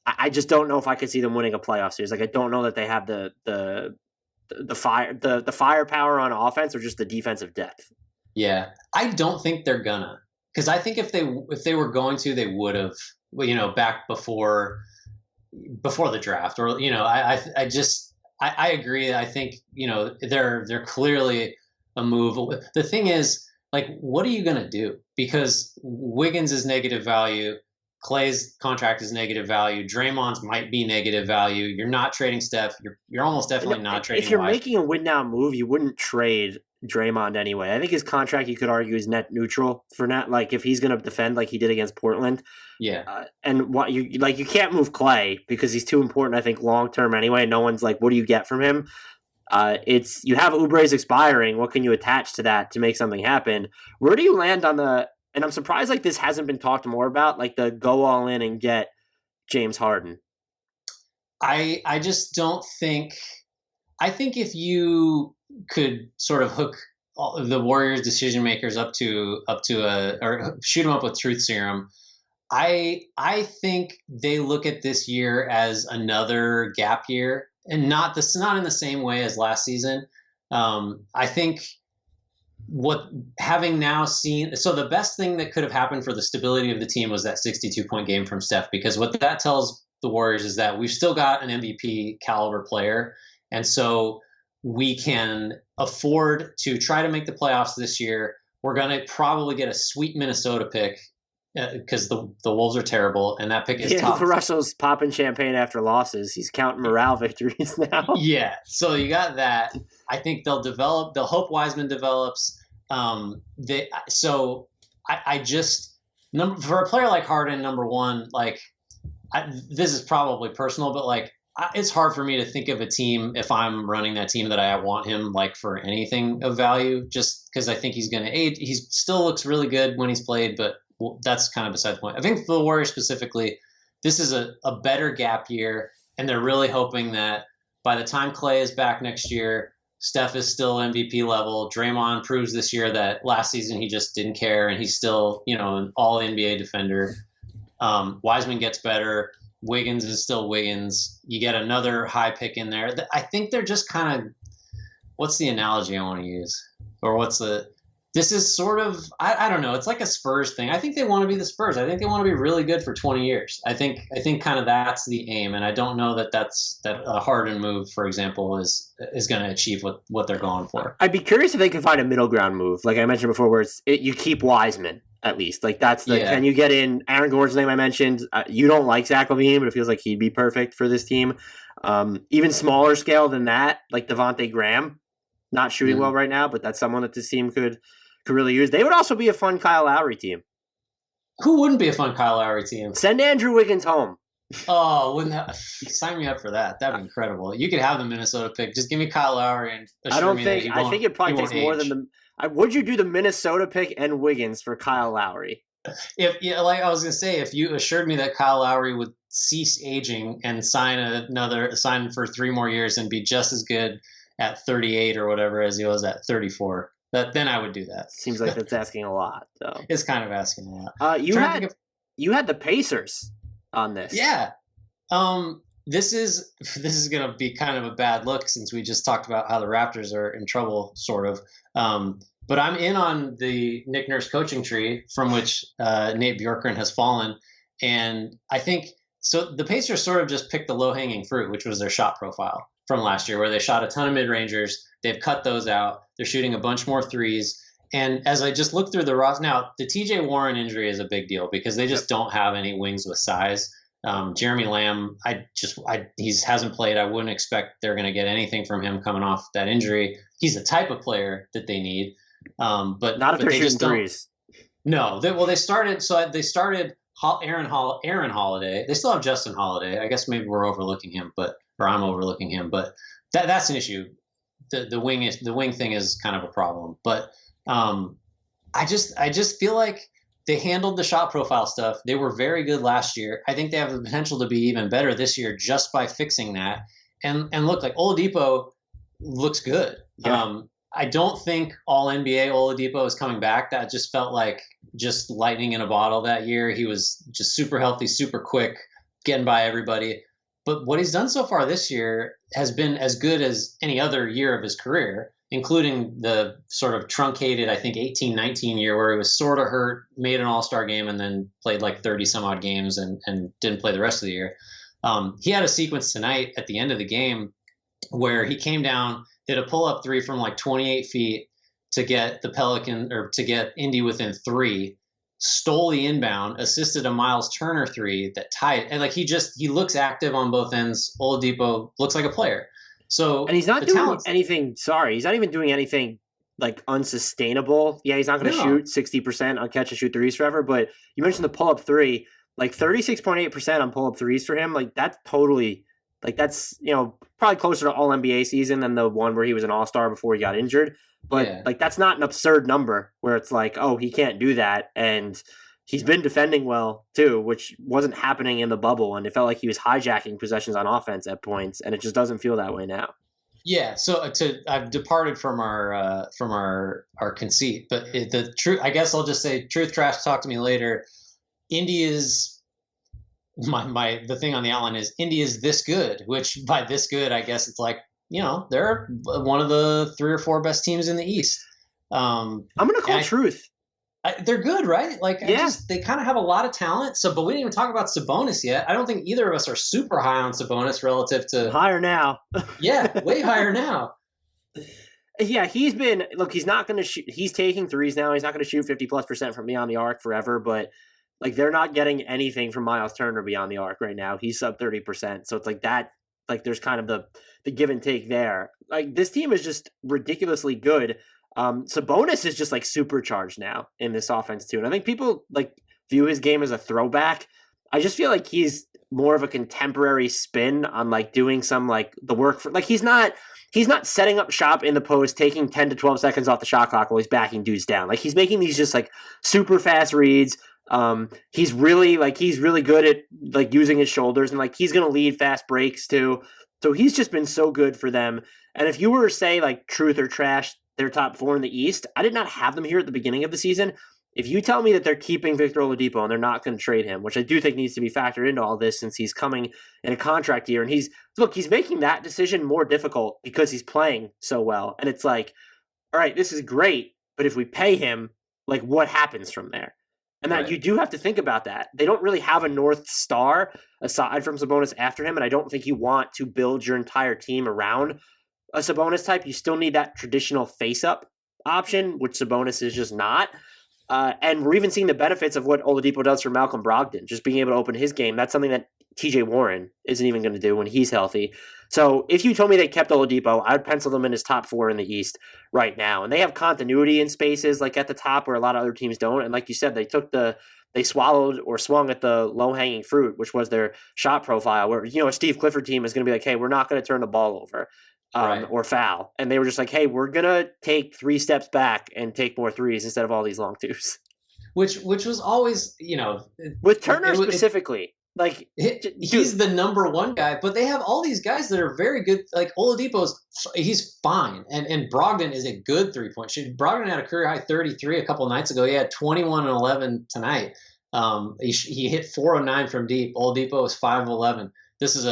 I just don't know if I could see them winning a playoff series. Like, I don't know that they have the firepower on offense or just the defensive depth. Yeah, I don't think they're gonna, because I think if they were going to, they would have. Back before the draft, or I agree. I think they're clearly a move. The thing is, like, what are you going to do? Because Wiggins is negative value. Klay's contract is negative value. Draymond's might be negative value. You're not trading Steph. You're almost definitely not trading. If you're making a win now move, you wouldn't trade Draymond anyway. I think his contract, you could argue, is net neutral for net. Like if he's going to defend like he did against Portland, and what you can't move Clay because he's too important. I think long term anyway. No one's like, what do you get from him? It's you have Oubre's expiring. What can you attach to that to make something happen? Where do you land on the? And I'm surprised like this hasn't been talked more about, like the go all in and get James Harden. I just don't think. I think if you could sort of hook all of the Warriors decision makers up to or shoot them up with truth serum, I think they look at this year as another gap year, and not in the same way as last season. I think having now seen, so the best thing that could have happened for the stability of the team was that 62-point game from Steph, because what that tells the Warriors is that we've still got an MVP caliber player. And so we can afford to try to make the playoffs this year. We're going to probably get a sweet Minnesota pick because the Wolves are terrible, and that pick is tough. Russell's popping champagne after losses. He's counting morale victories now. Yeah, so you got that. I think they'll hope Wiseman develops. So I just for a player like Harden, number one, like this is probably personal, but like it's hard for me to think of a team if I'm running that team that I want him like for anything of value, just because I think he's going to age. He still looks really good when he's played, but that's kind of beside the point. I think for the Warriors specifically, this is a better gap year, and they're really hoping that by the time Clay is back next year, Steph is still MVP level. Draymond proves this year that last season he just didn't care, and he's still, an all NBA defender. Wiseman gets better. Wiggins is still Wiggins. You get another high pick in there. I think they're just kind of, what's the analogy I want to use? Or this is sort of, I don't know. It's like a Spurs thing. I think they want to be the Spurs. I think they want to be really good for 20 years. I think kind of that's the aim. And I don't know that a Harden move, for example, is going to achieve what they're going for. I'd be curious if they can find a middle ground move. Like I mentioned before, where you keep Wiseman. At least, like that's can you get in Aaron Gordon's name I mentioned? You don't like Zach LaVine, but it feels like he'd be perfect for this team. Even smaller scale than that, like Devontae Graham, not shooting well right now, but that's someone that this team could really use. They would also be a fun Kyle Lowry team. Who wouldn't be a fun Kyle Lowry team? Send Andrew Wiggins home. Oh, sign me up for that. That'd be incredible. You could have the Minnesota pick. Just give me Kyle Lowry and assure me that I think it probably takes more than the. Would you do the Minnesota pick and Wiggins for Kyle Lowry? Like I was gonna say, if you assured me that Kyle Lowry would cease aging and sign for 3 more years and be just as good at 38 or whatever as he was at 34, then I would do that. Seems like that's asking a lot, though. It's kind of asking a lot. You had the Pacers on this. Yeah. This is going to be kind of a bad look since we just talked about how the Raptors are in trouble, sort of. But I'm in on the Nick Nurse coaching tree from which Nate Bjorkgren has fallen. And I think so the Pacers sort of just picked the low-hanging fruit, which was their shot profile from last year, where they shot a ton of mid-rangers. They've cut those out. They're shooting a bunch more threes. And as I just looked through the roster, now the TJ Warren injury is a big deal because they just don't have any wings with size. Jeremy Lamb, he hasn't played. I wouldn't expect they're going to get anything from him coming off that injury. He's the type of player that they need, but not if they're shooting threes. No, they started. So they started Aaron Holiday. They still have Justin Holiday. I guess maybe we're overlooking him, or I'm overlooking him. But that's an issue. The wing thing is kind of a problem. But I just feel like they handled the shot profile stuff. They were very good last year. I think they have the potential to be even better this year just by fixing that. And look, like Oladipo looks good. Yeah. I don't think all NBA Oladipo is coming back. That just felt like just lightning in a bottle that year. He was just super healthy, super quick, getting by everybody. But what he's done so far this year has been as good as any other year of his career, including the sort of truncated, I think, 18-19 year where he was sort of hurt, made an all-star game, and then played like 30-some-odd games and didn't play the rest of the year. He had a sequence tonight at the end of the game where he came down, hit a pull-up 3 from like 28 feet to get the Pelicans or to get Indy within 3, stole the inbound, assisted a Miles Turner 3 that tied. And like he looks active on both ends. Oladipo looks like a player. So and he's not doing anything. Sorry, he's not even doing anything like unsustainable. Yeah, he's not going to shoot 60% on catch and shoot threes forever. But you mentioned the pull up three, like 36.8% on pull up threes for him. Like that's totally like that's probably closer to all NBA season than the one where he was an all-star before he got injured. But like that's not an absurd number where it's like, oh, he can't do that. And he's been defending well too, which wasn't happening in the bubble, and it felt like he was hijacking possessions on offense at points, and it just doesn't feel that way now. Yeah, so I've departed from our conceit, but the truth, I guess I'll just say, truth, trash, talk to me later. Indy is the thing on the outline is Indy is this good, which by this good, I guess it's like, they're one of the 3 or 4 best teams in the East. I'm going to call truth. They're good, right? Like, they kind of have a lot of talent. So, but we didn't even talk about Sabonis yet. I don't think either of us are super high on Sabonis relative to higher now. Yeah, way higher now. Yeah, he's not going to shoot. He's taking threes now. He's not going to shoot 50+% from beyond the arc forever, but like they're not getting anything from Miles Turner beyond the arc right now. He's sub 30%. So it's like that, like there's kind of the give and take there. Like this team is just ridiculously good. Sabonis is just like supercharged now in this offense too. And I think people like view his game as a throwback. I just feel like he's more of a contemporary spin on like doing some like the work for like he's not setting up shop in the post, taking 10 to 12 seconds off the shot clock while he's backing dudes down. Like he's making these just like super fast reads. He's really good at like using his shoulders, and like he's going to lead fast breaks too. So he's just been so good for them. And if you were to say like truth or trash, their top 4 in the East, I did not have them here at the beginning of the season. If you tell me that they're keeping Victor Oladipo and they're not going to trade him, which I do think needs to be factored into all this since he's coming in a contract year, and he's making that decision more difficult because he's playing so well. And it's like, all right, this is great, but if we pay him, like what happens from there? And that you do have to think about that. They don't really have a North Star aside from Sabonis after him, and I don't think you want to build your entire team around a Sabonis type. You still need that traditional face-up option, which Sabonis is just not. And we're even seeing the benefits of what Oladipo does for Malcolm Brogdon, just being able to open his game. That's something that TJ Warren isn't even going to do when he's healthy. So if you told me they kept Oladipo, I'd pencil them in as top 4 in the East right now. And they have continuity in spaces like at the top where a lot of other teams don't. And like you said, they swallowed or swung at the low-hanging fruit, which was their shot profile, where, a Steve Clifford team is going to be like, hey, we're not going to turn the ball over. Or foul. And they were just like, hey, we're going to take 3 steps back and take more threes instead of all these long twos. Which was always, with Turner specifically. Like he's the number 1 guy, but they have all these guys that are very good. Like he's fine. And Brogdon is a good 3-point shooter. Brogdon had a career high 33 a couple nights ago. He had 21 and 11 tonight. He hit 409 from deep. Oladipo was 5 of 11. This is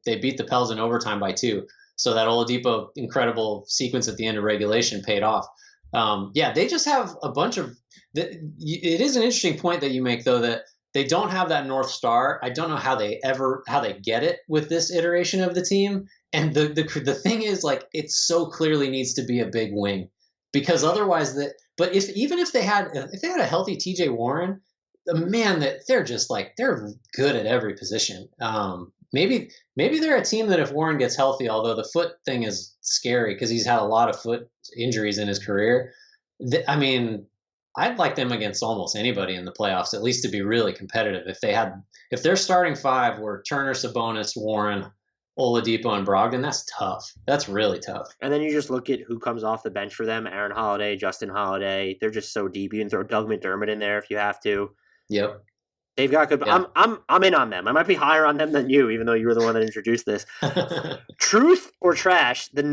they beat the Pels in overtime by 2. So that Oladipo incredible sequence at the end of regulation paid off. They just have a bunch of. It is an interesting point that you make, though, that they don't have that North Star. I don't know how they get it with this iteration of the team. And the thing is, like, it so clearly needs to be a big wing, because otherwise But if they had a healthy TJ Warren, man, that they're just like they're good at every position. Maybe they're a team that if Warren gets healthy, although the foot thing is scary because he's had a lot of foot injuries in his career. I'd like them against almost anybody in the playoffs, at least to be really competitive. If their starting 5 were Turner, Sabonis, Warren, Oladipo, and Brogdon, that's tough. That's really tough. And then you just look at who comes off the bench for them: Aaron Holiday, Justin Holiday. They're just so deep. You can throw Doug McDermott in there if you have to. Yep. They've got good. Yeah. I'm in on them. I might be higher on them than you, even though you were the one that introduced this. Truth or trash? The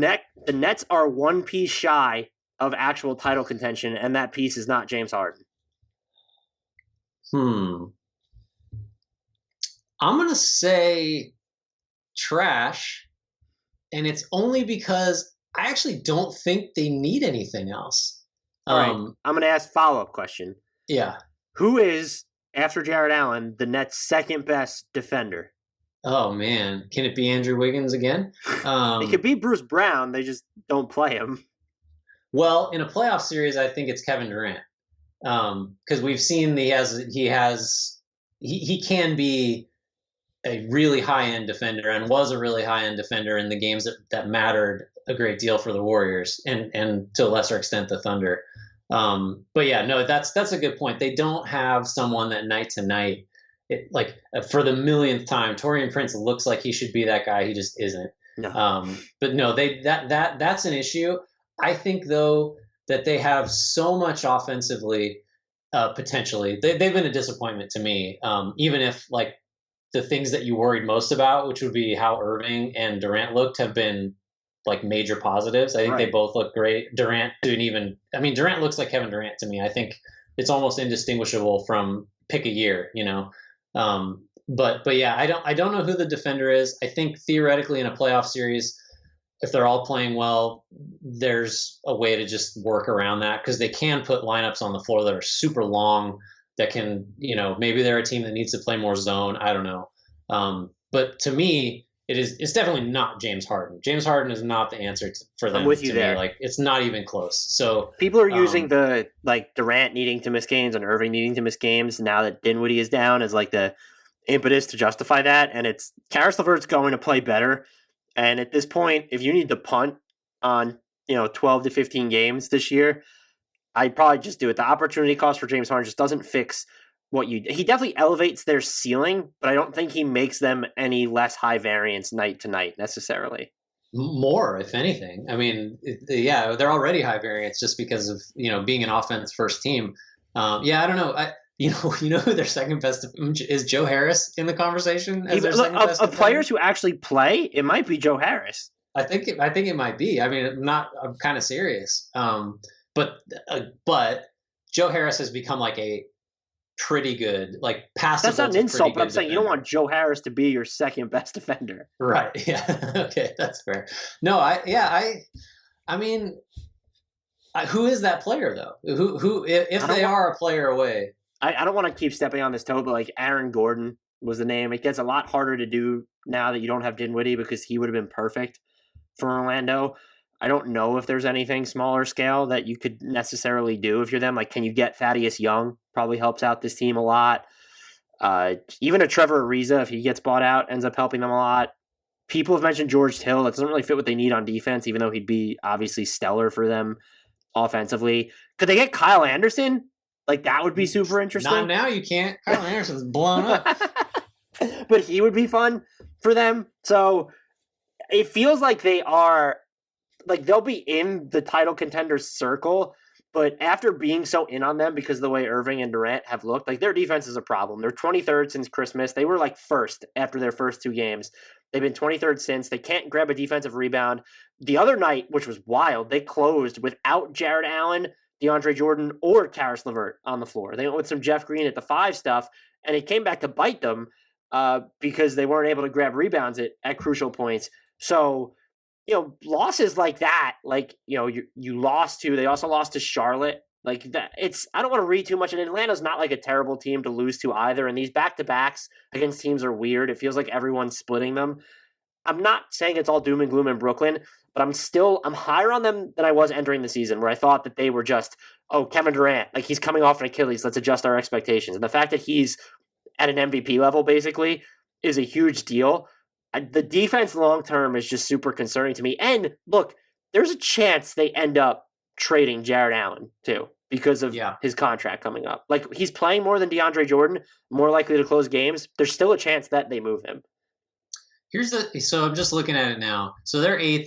Nets are 1 piece shy of actual title contention, and that piece is not James Harden. I'm gonna say trash, and it's only because I actually don't think they need anything else. All right. I'm gonna ask a follow-up question. Yeah. Who is, after Jared Allen, the Nets' second best defender? Oh, man. Can it be Andrew Wiggins again? It could be Bruce Brown. They just don't play him. Well, in a playoff series, I think it's Kevin Durant. Because we've seen he can be a really high-end defender and was a really high-end defender in the games that mattered a great deal for the Warriors and to a lesser extent the Thunder. But yeah, no, that's a good point. They don't have someone that night to night, for the millionth time, Taurean Prince looks like he should be that guy. He just isn't. No. But no, that's an issue. I think though that they have so much offensively, potentially. They've been a disappointment to me. Even if like the things that you worried most about, which would be how Irving and Durant looked, have been like major positives. I think they both look great. Durant looks like Kevin Durant to me. I think it's almost indistinguishable from pick a year, you know. But yeah, I don't know who the defender is. I think theoretically in a playoff series, if they're all playing well, there's a way to just work around that because they can put lineups on the floor that are super long that can, you know, maybe they're a team that needs to play more zone. I don't know. But to me, it's definitely not James Harden. James Harden is not the answer for them. I'm with you there. Like it's not even close. So people are using the like Durant needing to miss games and Irving needing to miss games now that Dinwiddie is down as like the impetus to justify that. And it's Karis LeVert's going to play better. And at this point, if you need to punt on 12 to 15 games this year, I'd probably just do it. The opportunity cost for James Harden just doesn't fix he definitely elevates their ceiling, but I don't think he makes them any less high variance night to night necessarily. More, if anything. I mean, they're already high variance just because of, being an offense first team. I don't know. You know who their second best is? Joe Harris in the convetion as their second best of players who actually play. It might be Joe Harris. I think it might be. I mean, I'm kind of serious. But Joe Harris has become like a pretty good, like passive. That's not an insult, but I'm saying you don't want Joe Harris to be your second best defender. Right. Yeah. Okay. That's fair. No, I mean, who is that player though? Who if they are a player away? I don't want to keep stepping on this toe, but like Aaron Gordon was the name. It gets a lot harder to do now that you don't have Dinwiddie because he would have been perfect for Orlando. I don't know if there's anything smaller scale that you could necessarily do if you're them. Like, can you get Thaddeus Young? Probably helps out this team a lot. Even a Trevor Ariza, if he gets bought out, ends up helping them a lot. People have mentioned George Hill. That doesn't really fit what they need on defense, even though he'd be obviously stellar for them offensively. Could they get Kyle Anderson? Like, that would be super interesting. Not now, you can't. Kyle Anderson's blown up. But he would be fun for them. So it feels like they are, like, they'll be in the title contenders circle, but after being so in on them because of the way Irving and Durant have looked, like, their defense is a problem. They're 23rd since Christmas. They were, like, first after their first two games. They've been 23rd since. They can't grab a defensive rebound. The other night, which was wild, they closed without Jared Allen, DeAndre Jordan, or Karis LeVert on the floor. They went with some Jeff Green at the 5 stuff, and it came back to bite them because they weren't able to grab rebounds at crucial points. So, losses like that, like, you lost to, they also lost to Charlotte. Like that, I don't want to read too much. And Atlanta's not like a terrible team to lose to either. And these back-to-backs against teams are weird. It feels like everyone's splitting them. I'm not saying it's all doom and gloom in Brooklyn, but I'm higher on them than I was entering the season, where I thought that they were just, Kevin Durant, like he's coming off an Achilles, let's adjust our expectations. And the fact that he's at an MVP level basically is a huge deal. The defense long-term is just super concerning to me. And look, there's a chance they end up trading Jared Allen too because of his contract coming up. Like, he's playing more than DeAndre Jordan, more likely to close games. There's still a chance that they move him. So I'm just looking at it now. So they're ninth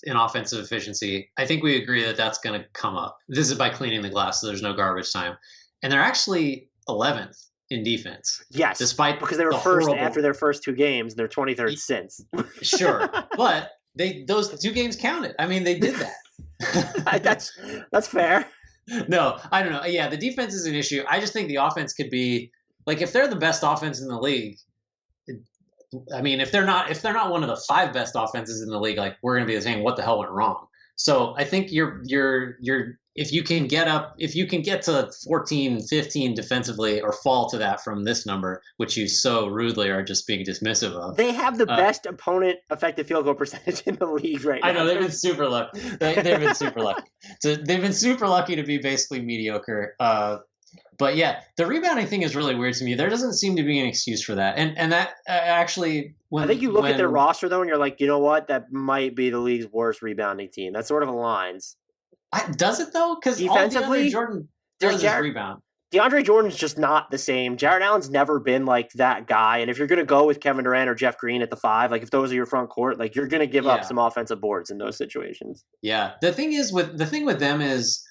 in offensive efficiency. I think we agree that that's going to come up. This is by cleaning the glass, so there's no garbage time. And they're actually 11th in defense. Yes, despite because they were first after their first two games. They're 23rd since. Sure, but those two games counted. I mean, they did that. That's fair. No, I don't know. Yeah, the defense is an issue. I just think the offense could be like, if they're the best offense in the league. I mean, if they're not one of the 5 best offenses in the league, like, we're going to be saying what the hell went wrong. So I think you're if you can get to 14, 15 defensively, or fall to that from this number, which you so rudely are just being dismissive of. They have the best opponent effective field goal percentage in the league right now. I know, they've been super lucky. They've been super lucky. So they've been super lucky to be basically mediocre. But But yeah, the rebounding thing is really weird to me. There doesn't seem to be an excuse for that. And that actually, I think you look at their roster though, and you're like, you know what? That might be the league's worst rebounding team. That sort of aligns. Does it though? Because defensively, DeAndre Jordan does is rebound. DeAndre Jordan's just not the same. Jarrett Allen's never been like that guy. And if you're going to go with Kevin Durant or Jeff Green at the 5, like if those are your front court, like you're going to give up some offensive boards in those situations. Yeah. The thing with them is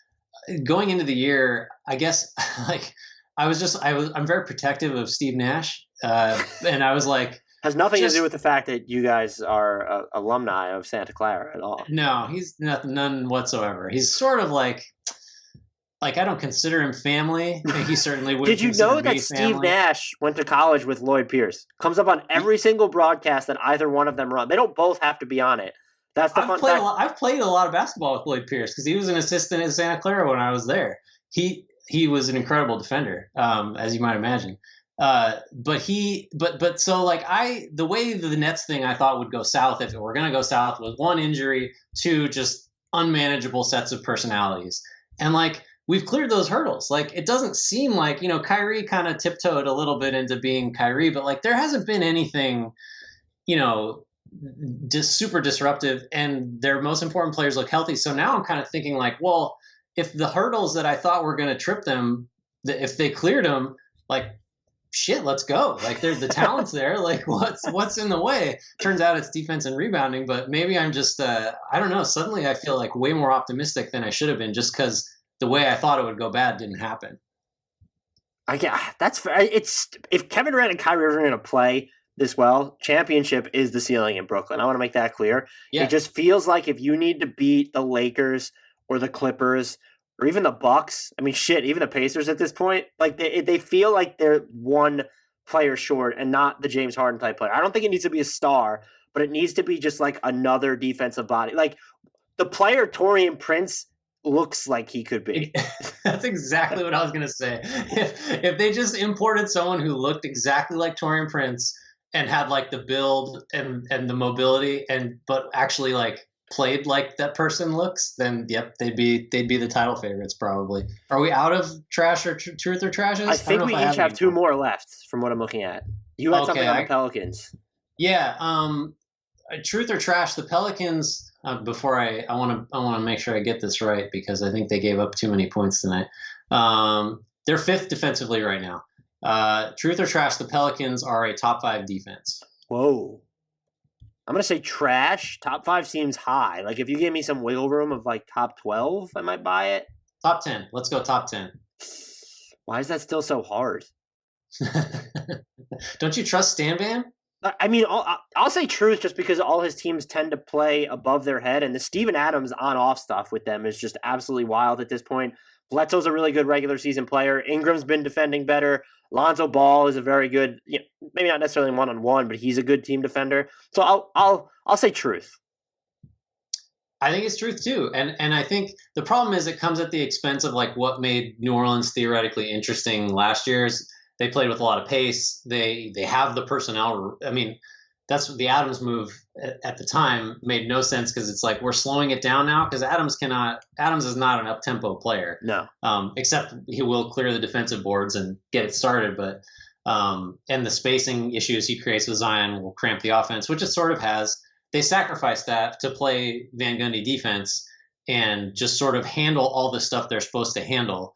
going into the year, I guess like I'm very protective of Steve Nash. And I was like, has nothing to do with the fact that you guys are alumni of Santa Clara at all. No, he's none whatsoever. He's sort of like I don't consider him family. He certainly wouldn't. Did you know that Steve Nash went to college with Lloyd Pierce? Comes up on every single broadcast that either one of them run. They don't both have to be on it. That's the fun fact. I've played a lot of basketball with Lloyd Pierce because he was an assistant at Santa Clara when I was there. He was an incredible defender, as you might imagine. But so like the way the Nets thing I thought would go south if it were going to go south was 1 injury, 2 just unmanageable sets of personalities, and like. We've cleared those hurdles. Like, it doesn't seem like, Kyrie kind of tiptoed a little bit into being Kyrie, but like there hasn't been anything, just super disruptive, and their most important players look healthy. So now I'm kind of thinking like, well, if the hurdles that I thought were going to trip them, if they cleared them, like, shit, let's go. Like the talent's there. Like what's in the way? Turns out it's defense and rebounding, but maybe I'm just, I don't know. Suddenly I feel like way more optimistic than I should have been just because the way I thought it would go bad didn't happen. That's fair. If Kevin Durant and Kyrie are going to play this well, championship is the ceiling in Brooklyn. I want to make that clear. Yeah. It just feels like if you need to beat the Lakers or the Clippers or even the Bucks, I mean, shit, even the Pacers at this point, like they feel like they're one player short and not the James Harden type player. I don't think it needs to be a star, but it needs to be just like another defensive body. Like the player Taurean Prince looks like he could be. That's exactly what I was going to say. If they just imported someone who looked exactly like Taurean Prince and had like the build and the mobility but actually like played like that person looks, then yep, they'd be the title favorites probably. Are we out of trash or truth or trashes? I think we each have 2 more left from what I'm looking at. You had something on the Pelicans. Yeah, truth or trash, the Pelicans. Before I want to make sure I get this right because I think they gave up too many points tonight. They're 5th defensively right now. Truth or trash, the Pelicans are a top 5 defense. Whoa. I'm going to say trash. Top 5 seems high. Like if you gave me some wiggle room of like top 12, I might buy it. Top 10. Let's go top 10. Why is that still so hard? Don't you trust Stan Van? I mean, I'll say truth just because all his teams tend to play above their head, and the Steven Adams on-off stuff with them is just absolutely wild at this point. Bledsoe's a really good regular season player. Ingram's been defending better. Lonzo Ball is a very good, maybe not necessarily one-on-one, but he's a good team defender. So I'll say truth. I think it's truth too, and I think the problem is it comes at the expense of like what made New Orleans theoretically interesting last year's. They played with a lot of pace. They have the personnel. I mean, that's what the Adams move at the time made no sense because it's like we're slowing it down now because Adams is not an up-tempo player. No. Except he will clear the defensive boards and get it started, but and the spacing issues he creates with Zion will cramp the offense, which it sort of has. They sacrificed that to play Van Gundy defense and just sort of handle all the stuff they're supposed to handle.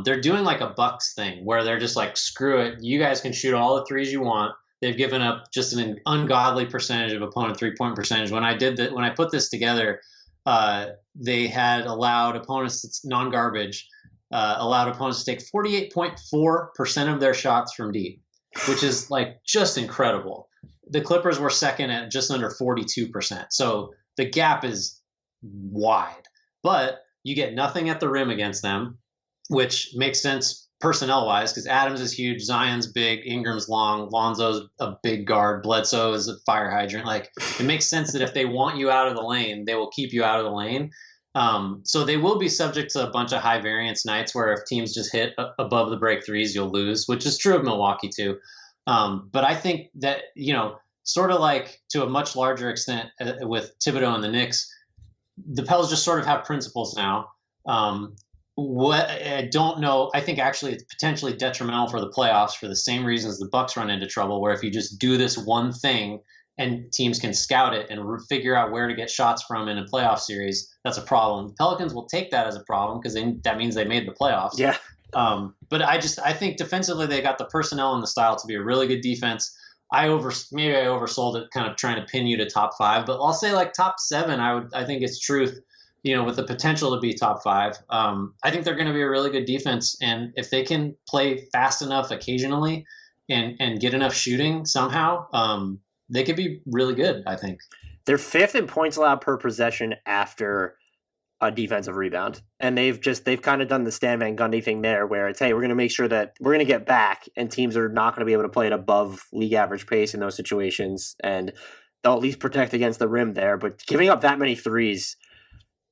They're doing like a Bucks thing where they're just like, screw it. You guys can shoot all the threes you want. They've given up just an ungodly percentage of opponent 3-point percentage. When I put this together, they had allowed opponents, it's non-garbage, allowed opponents to take 48.4% of their shots from deep, which is like just incredible. The Clippers were second at just under 42%. So the gap is wide, but you get nothing at the rim against them, which makes sense personnel-wise because Adams is huge, Zion's big, Ingram's long, Lonzo's a big guard, Bledsoe is a fire hydrant. Like it makes sense that if they want you out of the lane, they will keep you out of the lane. So they will be subject to a bunch of high variance nights where if teams just hit above the break threes, you'll lose, which is true of Milwaukee too. But I think that, sort of like to a much larger extent with Thibodeau and the Knicks, the Pels just sort of have principles now. What I don't know, I think actually it's potentially detrimental for the playoffs for the same reasons the Bucks run into trouble, where if you just do this one thing and teams can scout it and figure out where to get shots from in a playoff series, that's a problem. The Pelicans will take that as a problem because that means they made the playoffs. Yeah. But I think defensively they got the personnel and the style to be a really good defense. Maybe I oversold it, kind of trying to pin you to top 5, but I'll say like top 7. I think it's truth. With the potential to be top 5. I think they're going to be a really good defense. And if they can play fast enough occasionally and get enough shooting somehow, they could be really good, I think. They're 5th in points allowed per possession after a defensive rebound. And they've kind of done the Stan Van Gundy thing there where it's, hey, we're going to make sure that we're going to get back and teams are not going to be able to play at above league average pace in those situations. And they'll at least protect against the rim there. But giving up that many threes,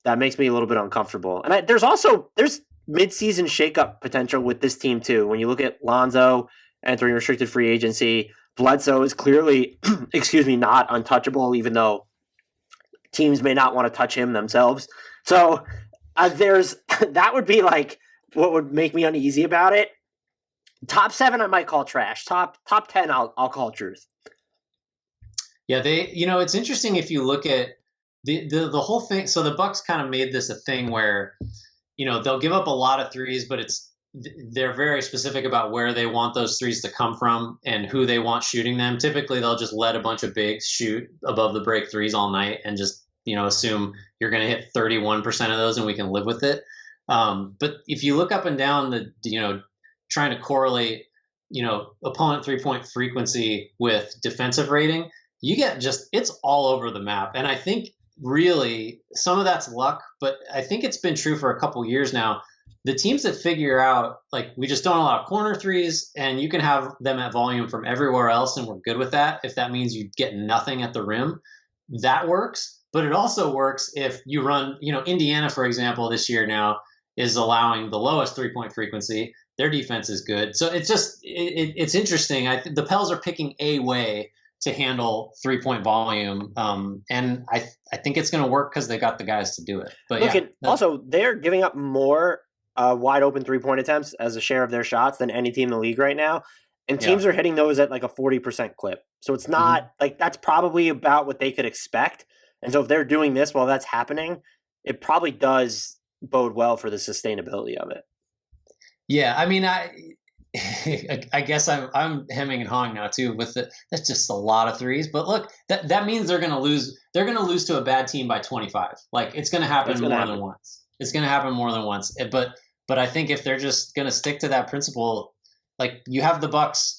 that makes me a little bit uncomfortable. And there's midseason shakeup potential with this team too. When you look at Lonzo entering restricted free agency, Bledsoe is clearly, not untouchable, even though teams may not want to touch him themselves. So that would be like what would make me uneasy about it. Top 7, I might call trash. Top 10, I'll call truth. Yeah, it's interesting if you look at the whole thing. So the Bucks kind of made this a thing where, they'll give up a lot of threes, but they're very specific about where they want those threes to come from and who they want shooting them. Typically, they'll just let a bunch of bigs shoot above the break threes all night and just, assume you're going to hit 31% of those and we can live with it. But if you look up and down trying to correlate, opponent 3-point frequency with defensive rating, you get it's all over the map. And I think really some of that's luck, but I think it's been true for a couple years now. The teams that figure out, like, we just don't allow corner threes and you can have them at volume from everywhere else and we're good with that. If that means you get nothing at the rim, that works. But it also works if you run, Indiana, for example, this year now is allowing the lowest 3-point frequency. Their defense is good. So it's just, it's interesting. The Pels are picking a way to handle 3-point volume. And I think it's going to work because they got the guys to do it. But also, they're giving up more wide open 3-point attempts as a share of their shots than any team in the league right now. And teams are hitting those at like a 40% clip. So it's not like that's probably about what they could expect. And so if they're doing this while that's happening, it probably does bode well for the sustainability of it. Yeah, I mean, I guess I'm hemming and hawing now too with that's just a lot of threes. But look, that means they're going to lose. They're going to lose to a bad team by 25. Like, it's going to happen more than once. It's going to happen more than once. But I think if they're just going to stick to that principle, like, you have the Bucks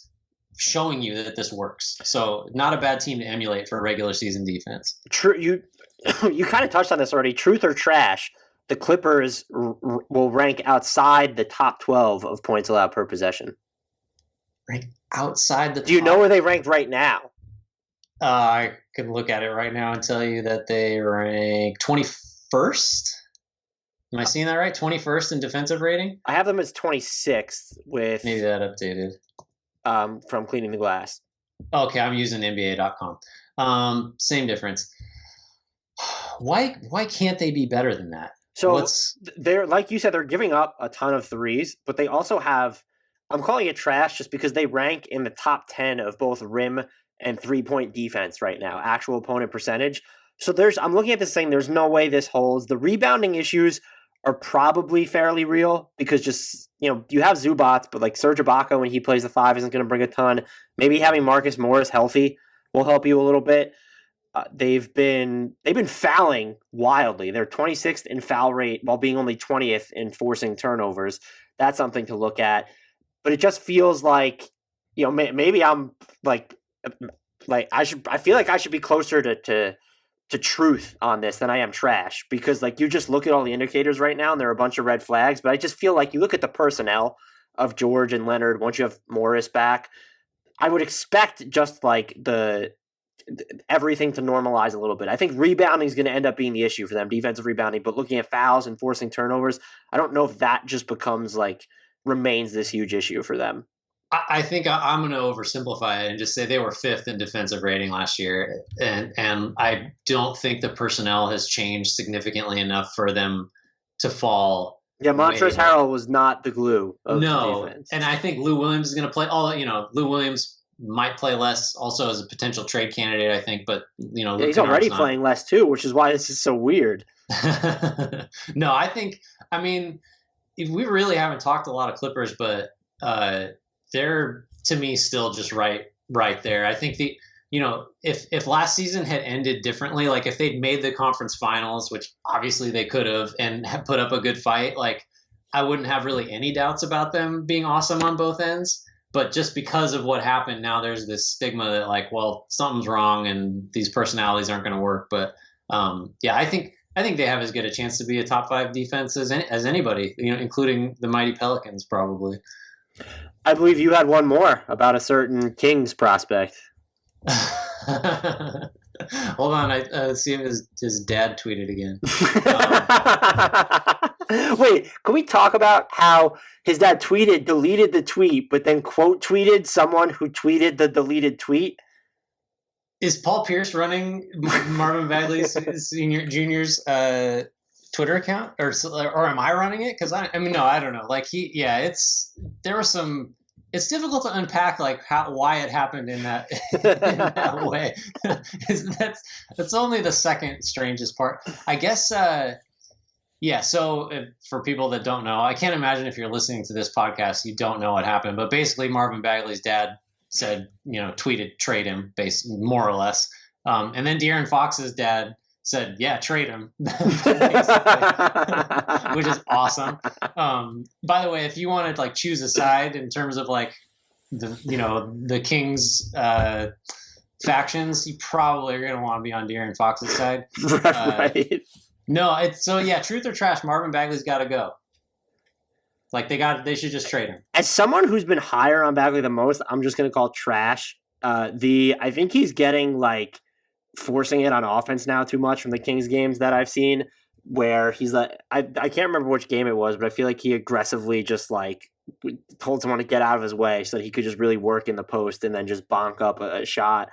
showing you that this works. So not a bad team to emulate for a regular season defense. True. You kind of touched on this already. Truth or trash, the Clippers will rank outside the top 12 of points allowed per possession. Rank outside the top? Do you know where they ranked right now? I can look at it right now and tell you that they rank 21st. Am I seeing that right? 21st in defensive rating? I have them as 26th with... Maybe that updated. From Cleaning the Glass. Okay, I'm using NBA.com. Same difference. Why can't they be better than that? So they're, like you said, they're giving up a ton of threes, but they also have, I'm calling it trash just because they rank in the top 10 of both rim and 3-point defense right now, actual opponent percentage. So I'm looking at this saying there's no way this holds. The rebounding issues are probably fairly real because just, you have Zubats, but like Serge Ibaka when he plays the 5 isn't going to bring a ton. Maybe having Marcus Morris healthy will help you a little bit. They've been fouling wildly. They're 26th in foul rate while being only 20th in forcing turnovers. That's something to look at. But it just feels like, maybe I'm like I feel like I should be closer to truth on this than I am trash, because like you just look at all the indicators right now and there are a bunch of red flags, but I just feel like you look at the personnel of George and Leonard once you have Morris back, I would expect just like everything to normalize a little bit. I think rebounding is going to end up being the issue for them, defensive rebounding, but looking at fouls and forcing turnovers, I don't know if that just becomes remains this huge issue for them. I think I'm going to oversimplify it and just say they were 5th in defensive rating last year. And I don't think the personnel has changed significantly enough for them to fall Yeah, Montrezl Harrell was not the glue of the defense. And I think Lou Williams is going to play. Lou Williams might play less, also as a potential trade candidate, I think. But he's already playing less too, which is why this is so weird. No, we really haven't talked a lot of Clippers, but they're to me still just right there. I think if last season had ended differently, like if they'd made the conference finals, which obviously they could have, and have put up a good fight, like I wouldn't have really any doubts about them being awesome on both ends. But just because of what happened, now there's this stigma that like, well, something's wrong and these personalities aren't going to work. But I think they have as good a chance to be a top 5 defense as anybody, including the mighty Pelicans probably. I believe you had one more about a certain Kings prospect. Hold on, I see if his dad tweeted again. Wait, can we talk about how his dad deleted the tweet, but then quote tweeted someone who tweeted the deleted tweet? Is Paul Pierce running Marvin Bagley's Junior's Twitter account, or am I running it? Because I don't know. Like it's difficult to unpack like why it happened in that in that way. That's only the second strangest part, I guess. So for people that don't know, I can't imagine if you're listening to this podcast, you don't know what happened. But basically, Marvin Bagley's dad said, tweeted, trade him, more or less. And then De'Aaron Fox's dad said, yeah, trade him, which is awesome. By the way, if you want to like choose a side in terms of like the Kings factions, you probably are going to want to be on De'Aaron Fox's side. Right. Truth or trash, Marvin Bagley's got to go. Like they should just trade him. As someone who's been higher on Bagley the most, I'm just going to call trash. I think he's getting like forcing it on offense now too much from the Kings games that I've seen, where he's like, I can't remember which game it was, but I feel like he aggressively just like told someone to get out of his way so that he could just really work in the post and then just bonk up a shot.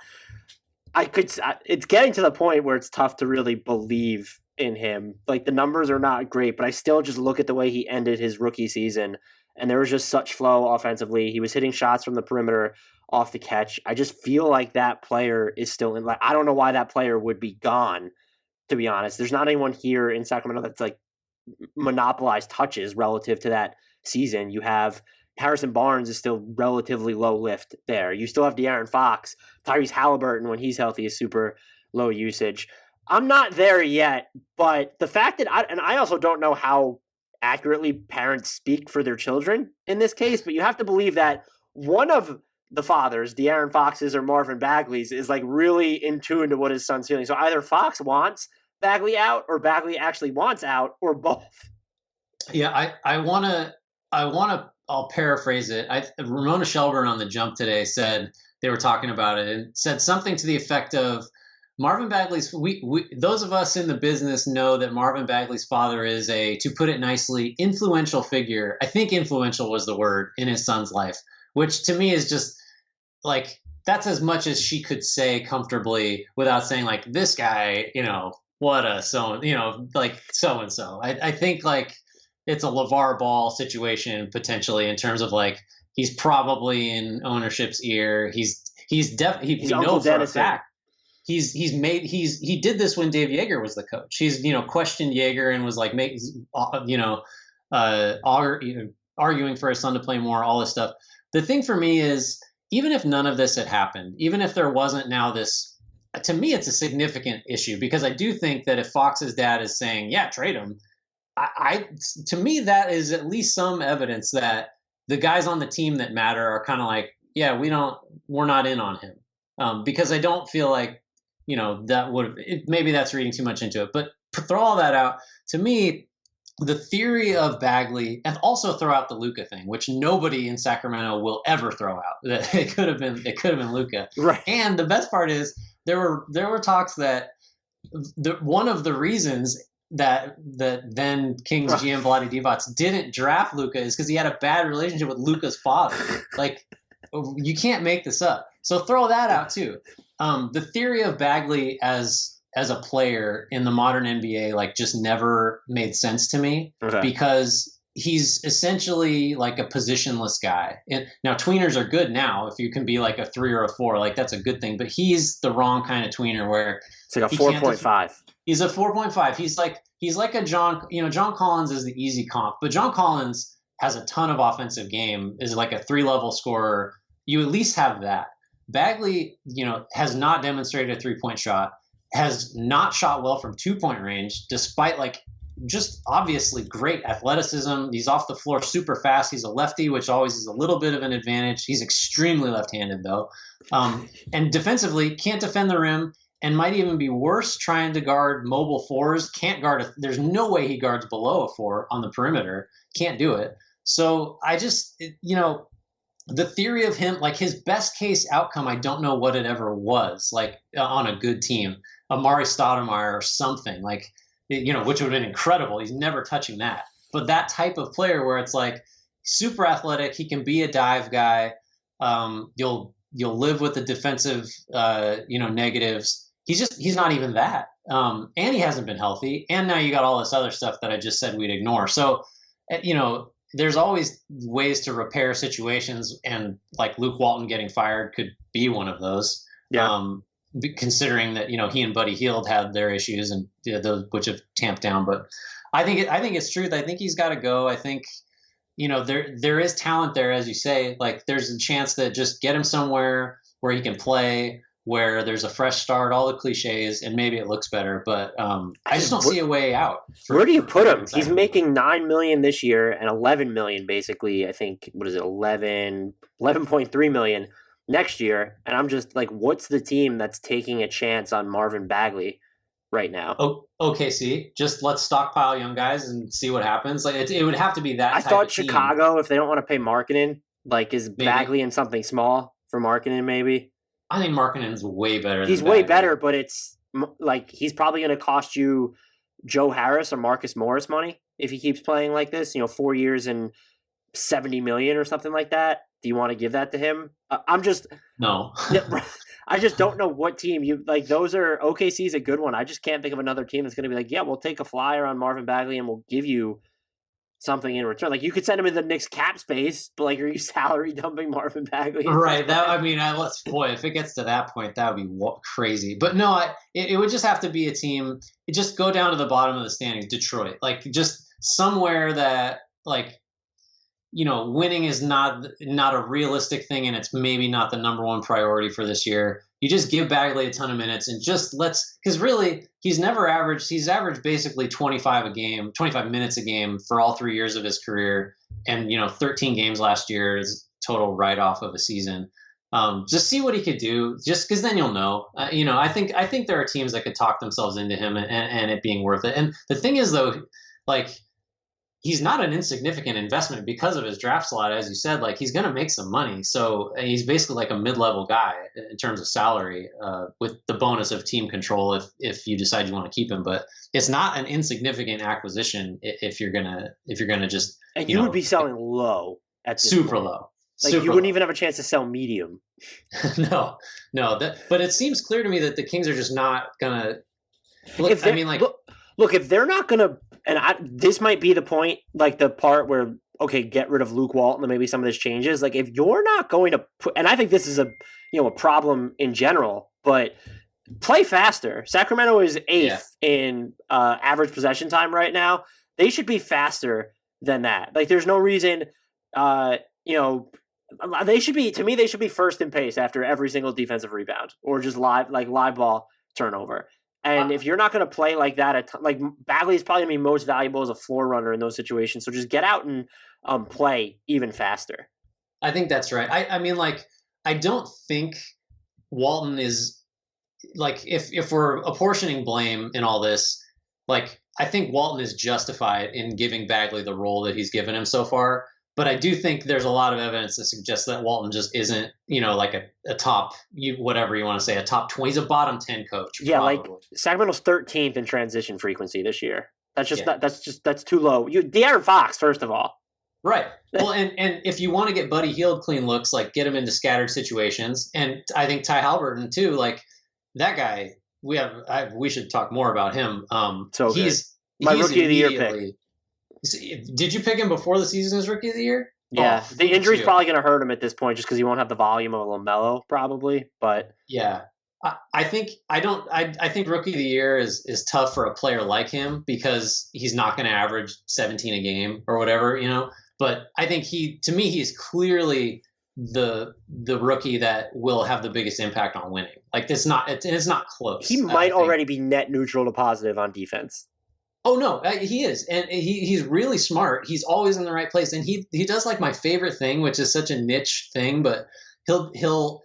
It's getting to the point where it's tough to really believe in him. Like the numbers are not great, but I still just look at the way he ended his rookie season, and there was just such flow offensively. He was hitting shots from the perimeter off the catch. I just feel like that player is still in. Like I don't know why that player would be gone, to be honest. There's not anyone here in Sacramento that's like monopolized touches relative to that season. You have Harrison Barnes is still relatively low lift there. You still have De'Aaron Fox. Tyrese Halliburton, when he's healthy, is super low usage. I'm not there yet, but the fact that I also don't know how accurately parents speak for their children in this case, but you have to believe that one of the fathers, De'Aaron Fox's or Marvin Bagley's, is like really in tune to what his son's feeling. So either Fox wants Bagley out or Bagley actually wants out, or both. Yeah, I'll paraphrase it. Ramona Shelburne on The Jump today said, they were talking about it, and said something to the effect of, Marvin Bagley's, those of us in the business know that Marvin Bagley's father is to put it nicely, influential figure. I think influential was the word in his son's life, which to me is just like, that's as much as she could say comfortably without saying like, this guy, what a like so-and-so. I think like it's a LeVar Ball situation potentially in terms of like, he's probably in ownership's ear. He knows for a fact. He did this when Dave Yeager was the coach. He's questioned Yeager and was like arguing for his son to play more, all this stuff. The thing for me is, even if none of this had happened, even if there wasn't now this, to me it's a significant issue, because I do think that if Fox's dad is saying, yeah, trade him, to me that is at least some evidence that the guys on the team that matter are kind of like, yeah, we're not in on him, because I don't feel like that maybe that's reading too much into it. But throw all that out. To me, the theory of Bagley, and also throw out the Luka thing, which nobody in Sacramento will ever throw out. That it could have been Luka. Right. And the best part is there were talks that one of the reasons that then Kings GM Vlade Divac didn't draft Luka is because he had a bad relationship with Luka's father. Like, you can't make this up. So throw that out too. The theory of Bagley as a player in the modern NBA, like, just never made sense to me, because he's essentially like a positionless guy. And now tweeners are good now. If you can be like a 3 or a 4, like that's a good thing. But he's the wrong kind of tweener where it's like a 4.5. He's a 4.5. He's like a John. John Collins is the easy comp, but John Collins has a ton of offensive game. Is like a 3-level scorer. You at least have that. Bagley, has not demonstrated a 3-point shot. Has not shot well from 2-point range, despite like just obviously great athleticism. He's off the floor super fast. He's a lefty, which always is a little bit of an advantage. He's extremely left-handed though. And defensively can't defend the rim and might even be worse trying to guard mobile 4s. Can't guard there's no way he guards below a 4 on the perimeter. Can't do it. So I just, the theory of him, like his best case outcome, I don't know what it ever was, like on a good team, Amari Stoudemire or something, like, which would have been incredible. He's never touching that. But that type of player where it's like super athletic, he can be a dive guy. You'll live with the defensive, negatives. He's not even that. And he hasn't been healthy. And now you got all this other stuff that I just said we'd ignore. So, there's always ways to repair situations, and like Luke Walton getting fired could be one of those. Yeah. Considering that he and Buddy Hield had their issues and those which have tamped down, but I think it's truth. I think he's got to go. I think there is talent there, as you say. Like there's a chance that just get him somewhere where he can play, where there's a fresh start, all the cliches, and maybe it looks better. But I just don't see a way out. Where do you put him? He's making $9 million this year and $11 million, basically. I think 11.3 million next year. And I'm just like, what's the team that's taking a chance on Marvin Bagley right now? Oh, OKC. Just let's stockpile young guys and see what happens. Like it would have to be that. I thought Chicago, if they don't want to pay Markkanen, like is maybe. Bagley in something small for Markkanen, maybe. I think Markkanen's way better. He's way better, but it's like he's probably going to cost you Joe Harris or Marcus Morris money if he keeps playing like this. 4 years and $70 million or something like that. Do you want to give that to him? No. I just don't know what team you like. Those are OKC is a good one. I just can't think of another team that's going to be like, yeah, we'll take a flyer on Marvin Bagley and we'll give you something in return. Like you could send him in the Knicks cap space, but like, are you salary dumping Marvin Bagley? Right. If it gets to that point, that would be crazy. But no, it would just have to be a team. Just go down to the bottom of the standings, Detroit. Like just somewhere that like, winning is not a realistic thing, and it's maybe not the number one priority for this year. You just give Bagley a ton of minutes and just because really he's averaged basically 25 minutes a game for all 3 years of his career, and 13 games last year is total write-off of a season. Just see what he could do, just because then you'll know. I think there are teams that could talk themselves into him and it being worth it. And the thing is though, like, he's not an insignificant investment because of his draft slot, as you said. Like he's going to make some money, so he's basically like a mid-level guy in terms of salary, with the bonus of team control if you decide you want to keep him. But it's not an insignificant acquisition if you're gonna just. And you would be selling low at this super point. low. Like super you wouldn't low. even have a chance to sell medium. No. But it seems clear to me that the Kings are just not gonna. Look, if they're not gonna. And this might be the point, like the part where, okay, get rid of Luke Walton and maybe some of this changes. Like if you're not going to put, and I think this is a problem in general, but play faster. Sacramento is 8th in average possession time right now. They should be faster than that. Like there's no reason, they should be first in pace after every single defensive rebound or just live ball turnover. And if you're not going to play like that, like Bagley is probably going to be most valuable as a floor runner in those situations. So just get out and play even faster. I think that's right. I don't think Walton is like, if we're apportioning blame in all this, like I think Walton is justified in giving Bagley the role that he's given him so far. But I do think there's a lot of evidence to suggest that Walton just isn't, like a top, whatever you want to say, a top 20. He's a bottom 10 coach. Yeah, probably. like Sacramento's 13th in transition frequency this year. That's just that's too low. De'Aaron Fox, first of all. Right. Well, and if you want to get Buddy Hield clean looks, like get him into scattered situations, and I think Ty Halliburton too, like that guy. We should talk more about him. So he's my rookie of the year pick. Did you pick him before the season as Rookie of the Year? Yeah, the injury's probably going to hurt him at this point just because he won't have the volume of a LaMelo probably. But yeah, I think Rookie of the Year is tough for a player like him because he's not going to average 17 a game or whatever, But I think he's clearly the rookie that will have the biggest impact on winning. Like it's not close. He might already be net neutral to positive on defense. Oh no, he is, and he's really smart. He's always in the right place, and he does like my favorite thing, which is such a niche thing, but he'll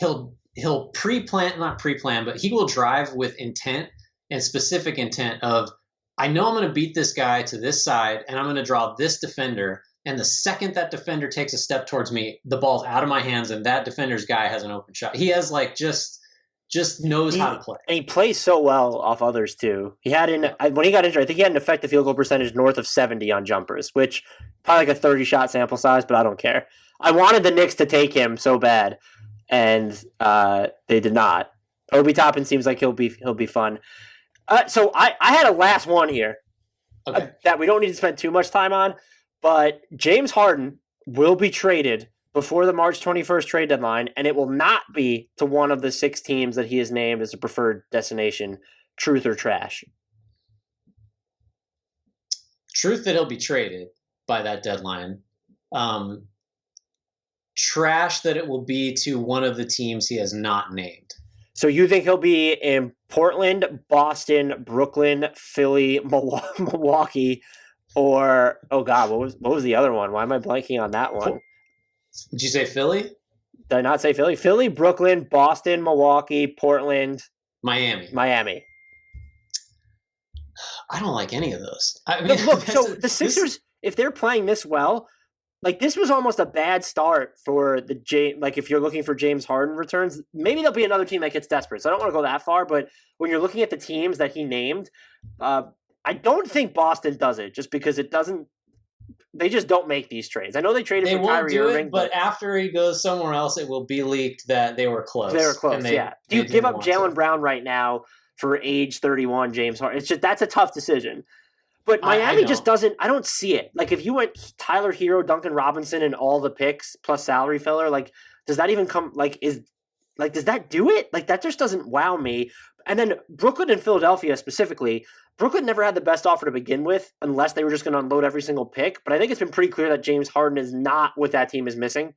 not pre-plan, but he will drive with intent and specific intent of, I know I'm going to beat this guy to this side, and I'm going to draw this defender. And the second that defender takes a step towards me, the ball's out of my hands, and that defender's guy has an open shot. He has just knows how to play. And he plays so well off others too. He had when he got injured, I think he had an effective field goal percentage north of 70 on jumpers, which probably like a 30-shot sample size, but I don't care. I wanted the Knicks to take him so bad, and they did not. Obi Toppin seems like he'll be fun. So I had a last one here that we don't need to spend too much time on, but James Harden will be traded before the March 21st trade deadline, and it will not be to one of the 6 teams that he has named as a preferred destination. Truth or trash? Truth that he'll be traded by that deadline. Trash that it will be to one of the teams he has not named. So you think he'll be in Portland, Boston, Brooklyn, Philly, Milwaukee, or, oh God, what was the other one? Why am I blanking on that one? Did you say Philly? Did I not say Philly? Philly, Brooklyn, Boston, Milwaukee, Portland, Miami. I don't like any of those. I mean, look, so the Sixers, if they're playing this well, like this was almost a bad start for if you're looking for James Harden returns, maybe there'll be another team that gets desperate. So I don't want to go that far, but when you're looking at the teams that he named, I don't think Boston does it just because it doesn't. They just don't make these trades. I know they traded for Kyrie Irving, but after he goes somewhere else, it will be leaked that they were close. Yeah. Do you give up Jaylen Brown right now for age 31 James Harden? It's just that's a tough decision. But Miami just doesn't. I don't see it. Like if you went Tyler Hero, Duncan Robinson, and all the picks plus salary filler, like does that even come? Does that do it? Like that just doesn't wow me. And then Brooklyn and Philadelphia specifically. Brooklyn never had the best offer to begin with unless they were just going to unload every single pick. But I think it's been pretty clear that James Harden is not what that team is missing.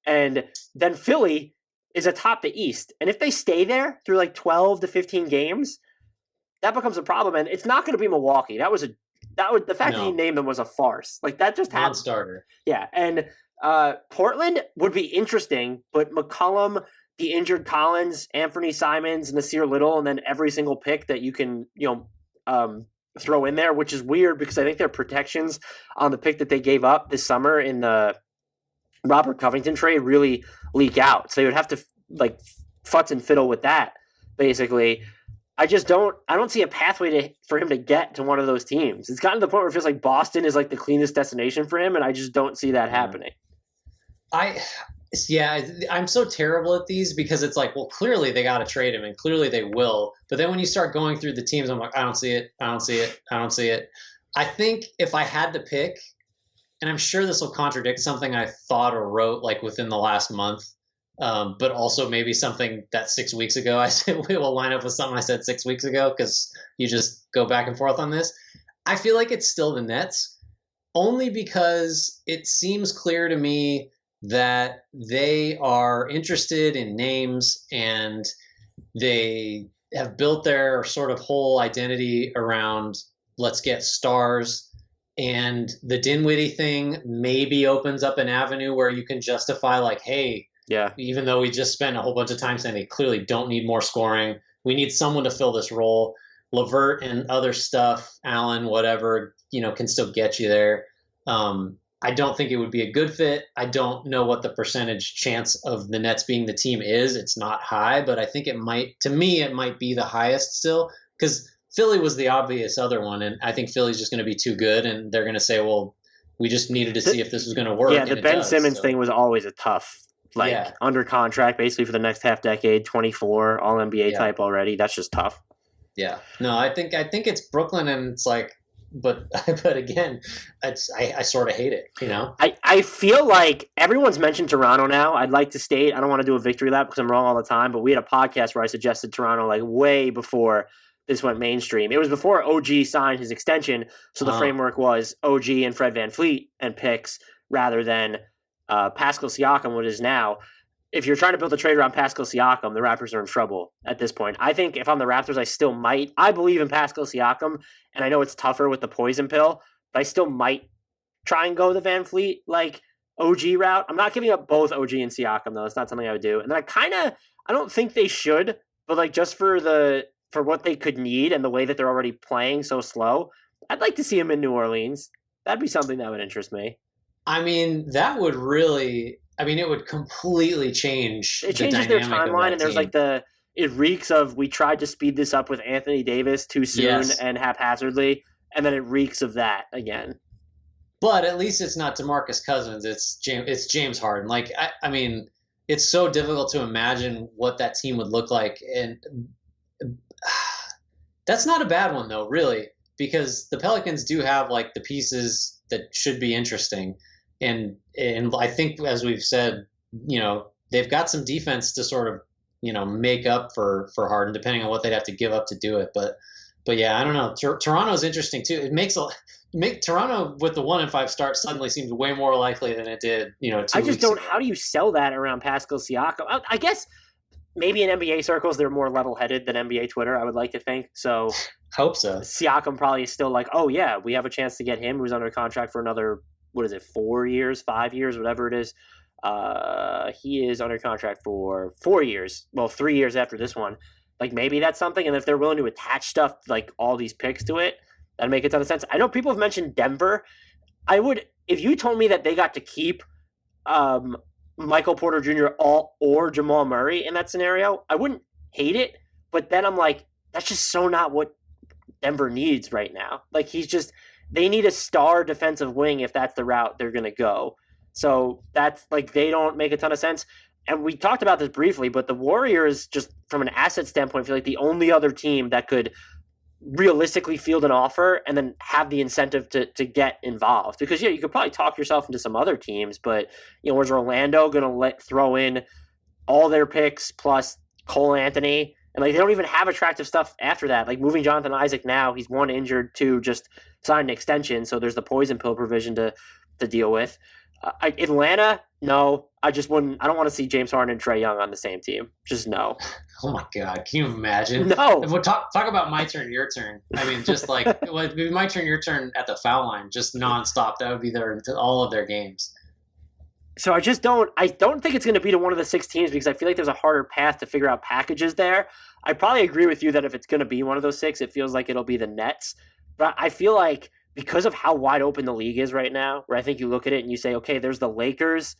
And then Philly is atop the East. And if they stay there through like 12 to 15 games, that becomes a problem. And it's not going to be Milwaukee. The fact that he named them was a farce. Like that just happened. Non-starter. Yeah. And Portland would be interesting, but McCollum, the injured Collins, Anthony Simons, Nasir Little, and then every single pick that you can, throw in there, which is weird because I think their protections on the pick that they gave up this summer in the Robert Covington trade really leak out. So they would have to futz and fiddle with that, basically. I don't see a pathway for him to get to one of those teams. It's gotten to the point where it feels like Boston is like the cleanest destination for him, and I just don't see that happening. I'm so terrible at these because it's like, well, clearly they got to trade him and clearly they will. But then when you start going through the teams, I'm like, I don't see it. I think if I had to pick, and I'm sure this will contradict something I thought or wrote like within the last month, but also maybe something that 6 weeks ago I said we will line up with something I said 6 weeks ago because you just go back and forth on this. I feel like it's still the Nets, only because it seems clear to me that they are interested in names and they have built their sort of whole identity around let's get stars. And the Dinwiddie thing maybe opens up an avenue where you can justify like, hey, yeah, even though we just spent a whole bunch of time saying they clearly don't need more scoring, we need someone to fill this role. LeVert and other stuff, Allen, whatever, can still get you there. I don't think it would be a good fit. I don't know what the percentage chance of the Nets being the team is. It's not high, but I think it might be the highest still because Philly was the obvious other one. And I think Philly's just going to be too good. And they're going to say, well, we just needed to see if this was going to work. Yeah, the Ben Simmons thing was always a tough, under contract basically for the next half decade, 24, all NBA type already. That's just tough. Yeah. No, I think it's Brooklyn and it's like, but again, I sort of hate it, you know? I feel like everyone's mentioned Toronto now. I'd like to state, I don't want to do a victory lap because I'm wrong all the time, but we had a podcast where I suggested Toronto like way before this went mainstream. It was before OG signed his extension, so the framework was OG and Fred VanVleet and picks rather than Pascal Siakam, what is now. If you're trying to build a trade around Pascal Siakam, the Raptors are in trouble at this point. I think if I'm the Raptors, I still might. I believe in Pascal Siakam, and I know it's tougher with the poison pill, but I still might try and go the VanVleet like OG route. I'm not giving up both OG and Siakam though. It's not something I would do. And then I don't think they should, but like just for what they could need and the way that they're already playing so slow, I'd like to see him in New Orleans. That'd be something that would interest me. I mean, that would really. I mean, it would completely change. It changes their timeline, and there's like it reeks of we tried to speed this up with Anthony Davis too soon and haphazardly, and then it reeks of that again. But at least it's not DeMarcus Cousins. It's James Harden. Like I mean, it's so difficult to imagine what that team would look like, and that's not a bad one though, really, because the Pelicans do have like the pieces that should be interesting. And I think, as we've said, you know, they've got some defense to sort of, you know, make up for Harden, depending on what they'd have to give up to do it. But yeah, I don't know. Toronto's interesting too. It makes Toronto with the 1-5 start suddenly seems way more likely than it did, you know. I just don't. How do you sell that around Pascal Siakam? I guess maybe in NBA circles they're more level-headed than NBA Twitter. I would like to think so. Hope so. Siakam probably is still like, oh yeah, we have a chance to get him, who's under contract for another. What is it, 4 years, 5 years, whatever it is. He is under contract for 4 years. Well, 3 years after this one. Like, maybe that's something. And if they're willing to attach stuff, like all these picks to it, that'd make a ton of sense. I know people have mentioned Denver. If you told me that they got to keep Michael Porter Jr. or Jamal Murray in that scenario, I wouldn't hate it. But then I'm like, that's just so not what Denver needs right now. Like, they need a star defensive wing if that's the route they're going to go. So that's like, they don't make a ton of sense. And we talked about this briefly, but the Warriors, just from an asset standpoint, feel like the only other team that could realistically field an offer and then have the incentive to get involved. Because, yeah, you could probably talk yourself into some other teams, but, you know, was Orlando going to throw in all their picks plus Cole Anthony? And like, they don't even have attractive stuff after that. Like moving Jonathan Isaac now, he's 1 injured, 2 just signed an extension, so there's the poison pill provision to deal with. Atlanta, no, I don't want to see James Harden and Trae Young on the same team. Just no. Oh my God, can you imagine? No. We'll talk about my turn, your turn. I mean, just like my turn, your turn at the foul line, just nonstop. That would be all of their games. So I don't think it's going to be to one of the 6 teams because I feel like there's a harder path to figure out packages there. I probably agree with you that if it's going to be one of those 6, it feels like it'll be the Nets. But I feel like because of how wide open the league is right now, where I think you look at it and you say, okay, there's the Lakers,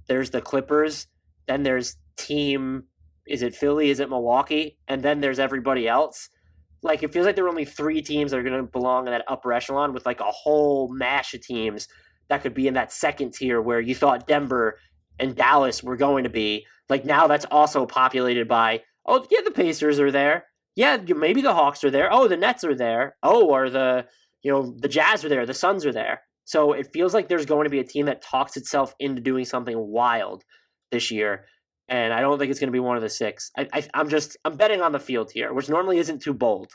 there's the Clippers, then there's is it Philly, is it Milwaukee, and then there's everybody else. Like, it feels like there are only 3 teams that are going to belong in that upper echelon with like a whole mash of teams that could be in that second tier where you thought Denver and Dallas were going to be. Like, now that's also populated by, oh, yeah, the Pacers are there. Yeah, maybe the Hawks are there. Oh, the Nets are there. Oh, or the Jazz are there. The Suns are there. So it feels like there's going to be a team that talks itself into doing something wild this year. And I don't think it's going to be one of the 6. I'm betting on the field here, which normally isn't too bold.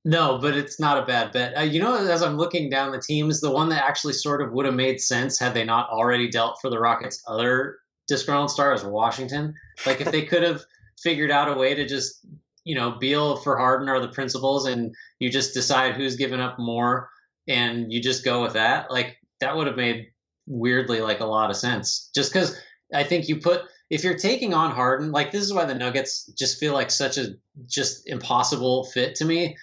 No, but it's not a bad bet. As I'm looking down the teams, the one that actually sort of would have made sense had they not already dealt for the Rockets' other disgruntled star is Washington. Like, if they could have figured out a way to just, you know, Beal for Harden are the principals and you just decide who's given up more and you just go with that, like, that would have made weirdly like a lot of sense. Just because I think if you're taking on Harden, like, this is why the Nuggets just feel like such a just impossible fit to me.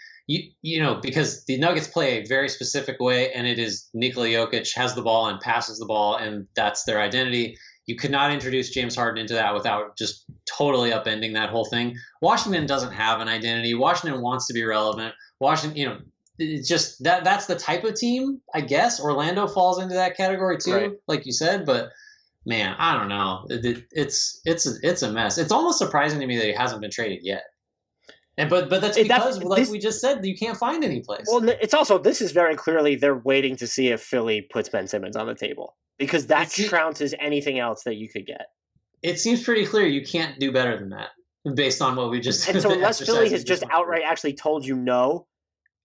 You know, because the Nuggets play a very specific way, and it is Nikola Jokic has the ball and passes the ball, and that's their identity. You could not introduce James Harden into that without just totally upending that whole thing. Washington doesn't have an identity. Washington wants to be relevant. Washington, you know, it's just that's the type of team, I guess. Orlando falls into that category too, right, like you said, but man, I don't know. It's a mess. It's almost surprising to me that he hasn't been traded yet. But that's because, we just said, you can't find any place. Well, it's also, this is very clearly they're waiting to see if Philly puts Ben Simmons on the table, because that counts as anything else that you could get. It seems pretty clear you can't do better than that based on what we just said. And so unless Philly has just outright actually told you no,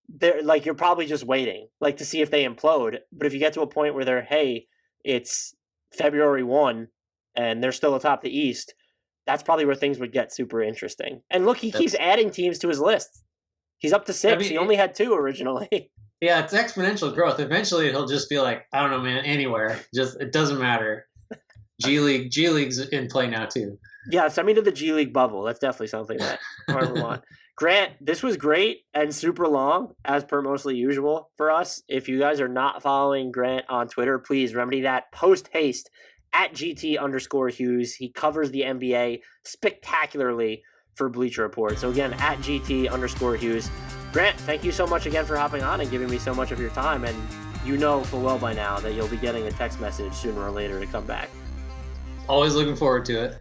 they're like, you're probably just waiting like to see if they implode. But if you get to a point where they're, hey, it's February 1 and they're still atop the East, that's probably where things would get super interesting. And look, he keeps adding teams to his list. He's up to 6. I mean, he only had 2 originally. Yeah, it's exponential growth. Eventually, he'll just be like, I don't know, man, anywhere. Just, it doesn't matter. G League's in play now too. Yeah, send me to the G League bubble. That's definitely something that I want. Grant, this was great and super long, as per mostly usual for us. If you guys are not following Grant on Twitter, please remedy that post haste at GT_Hughes. He covers the NBA spectacularly for Bleacher Report. So again, at GT_Hughes. Grant, thank you so much again for hopping on and giving me so much of your time. And you know full well by now that you'll be getting a text message sooner or later to come back. Always looking forward to it.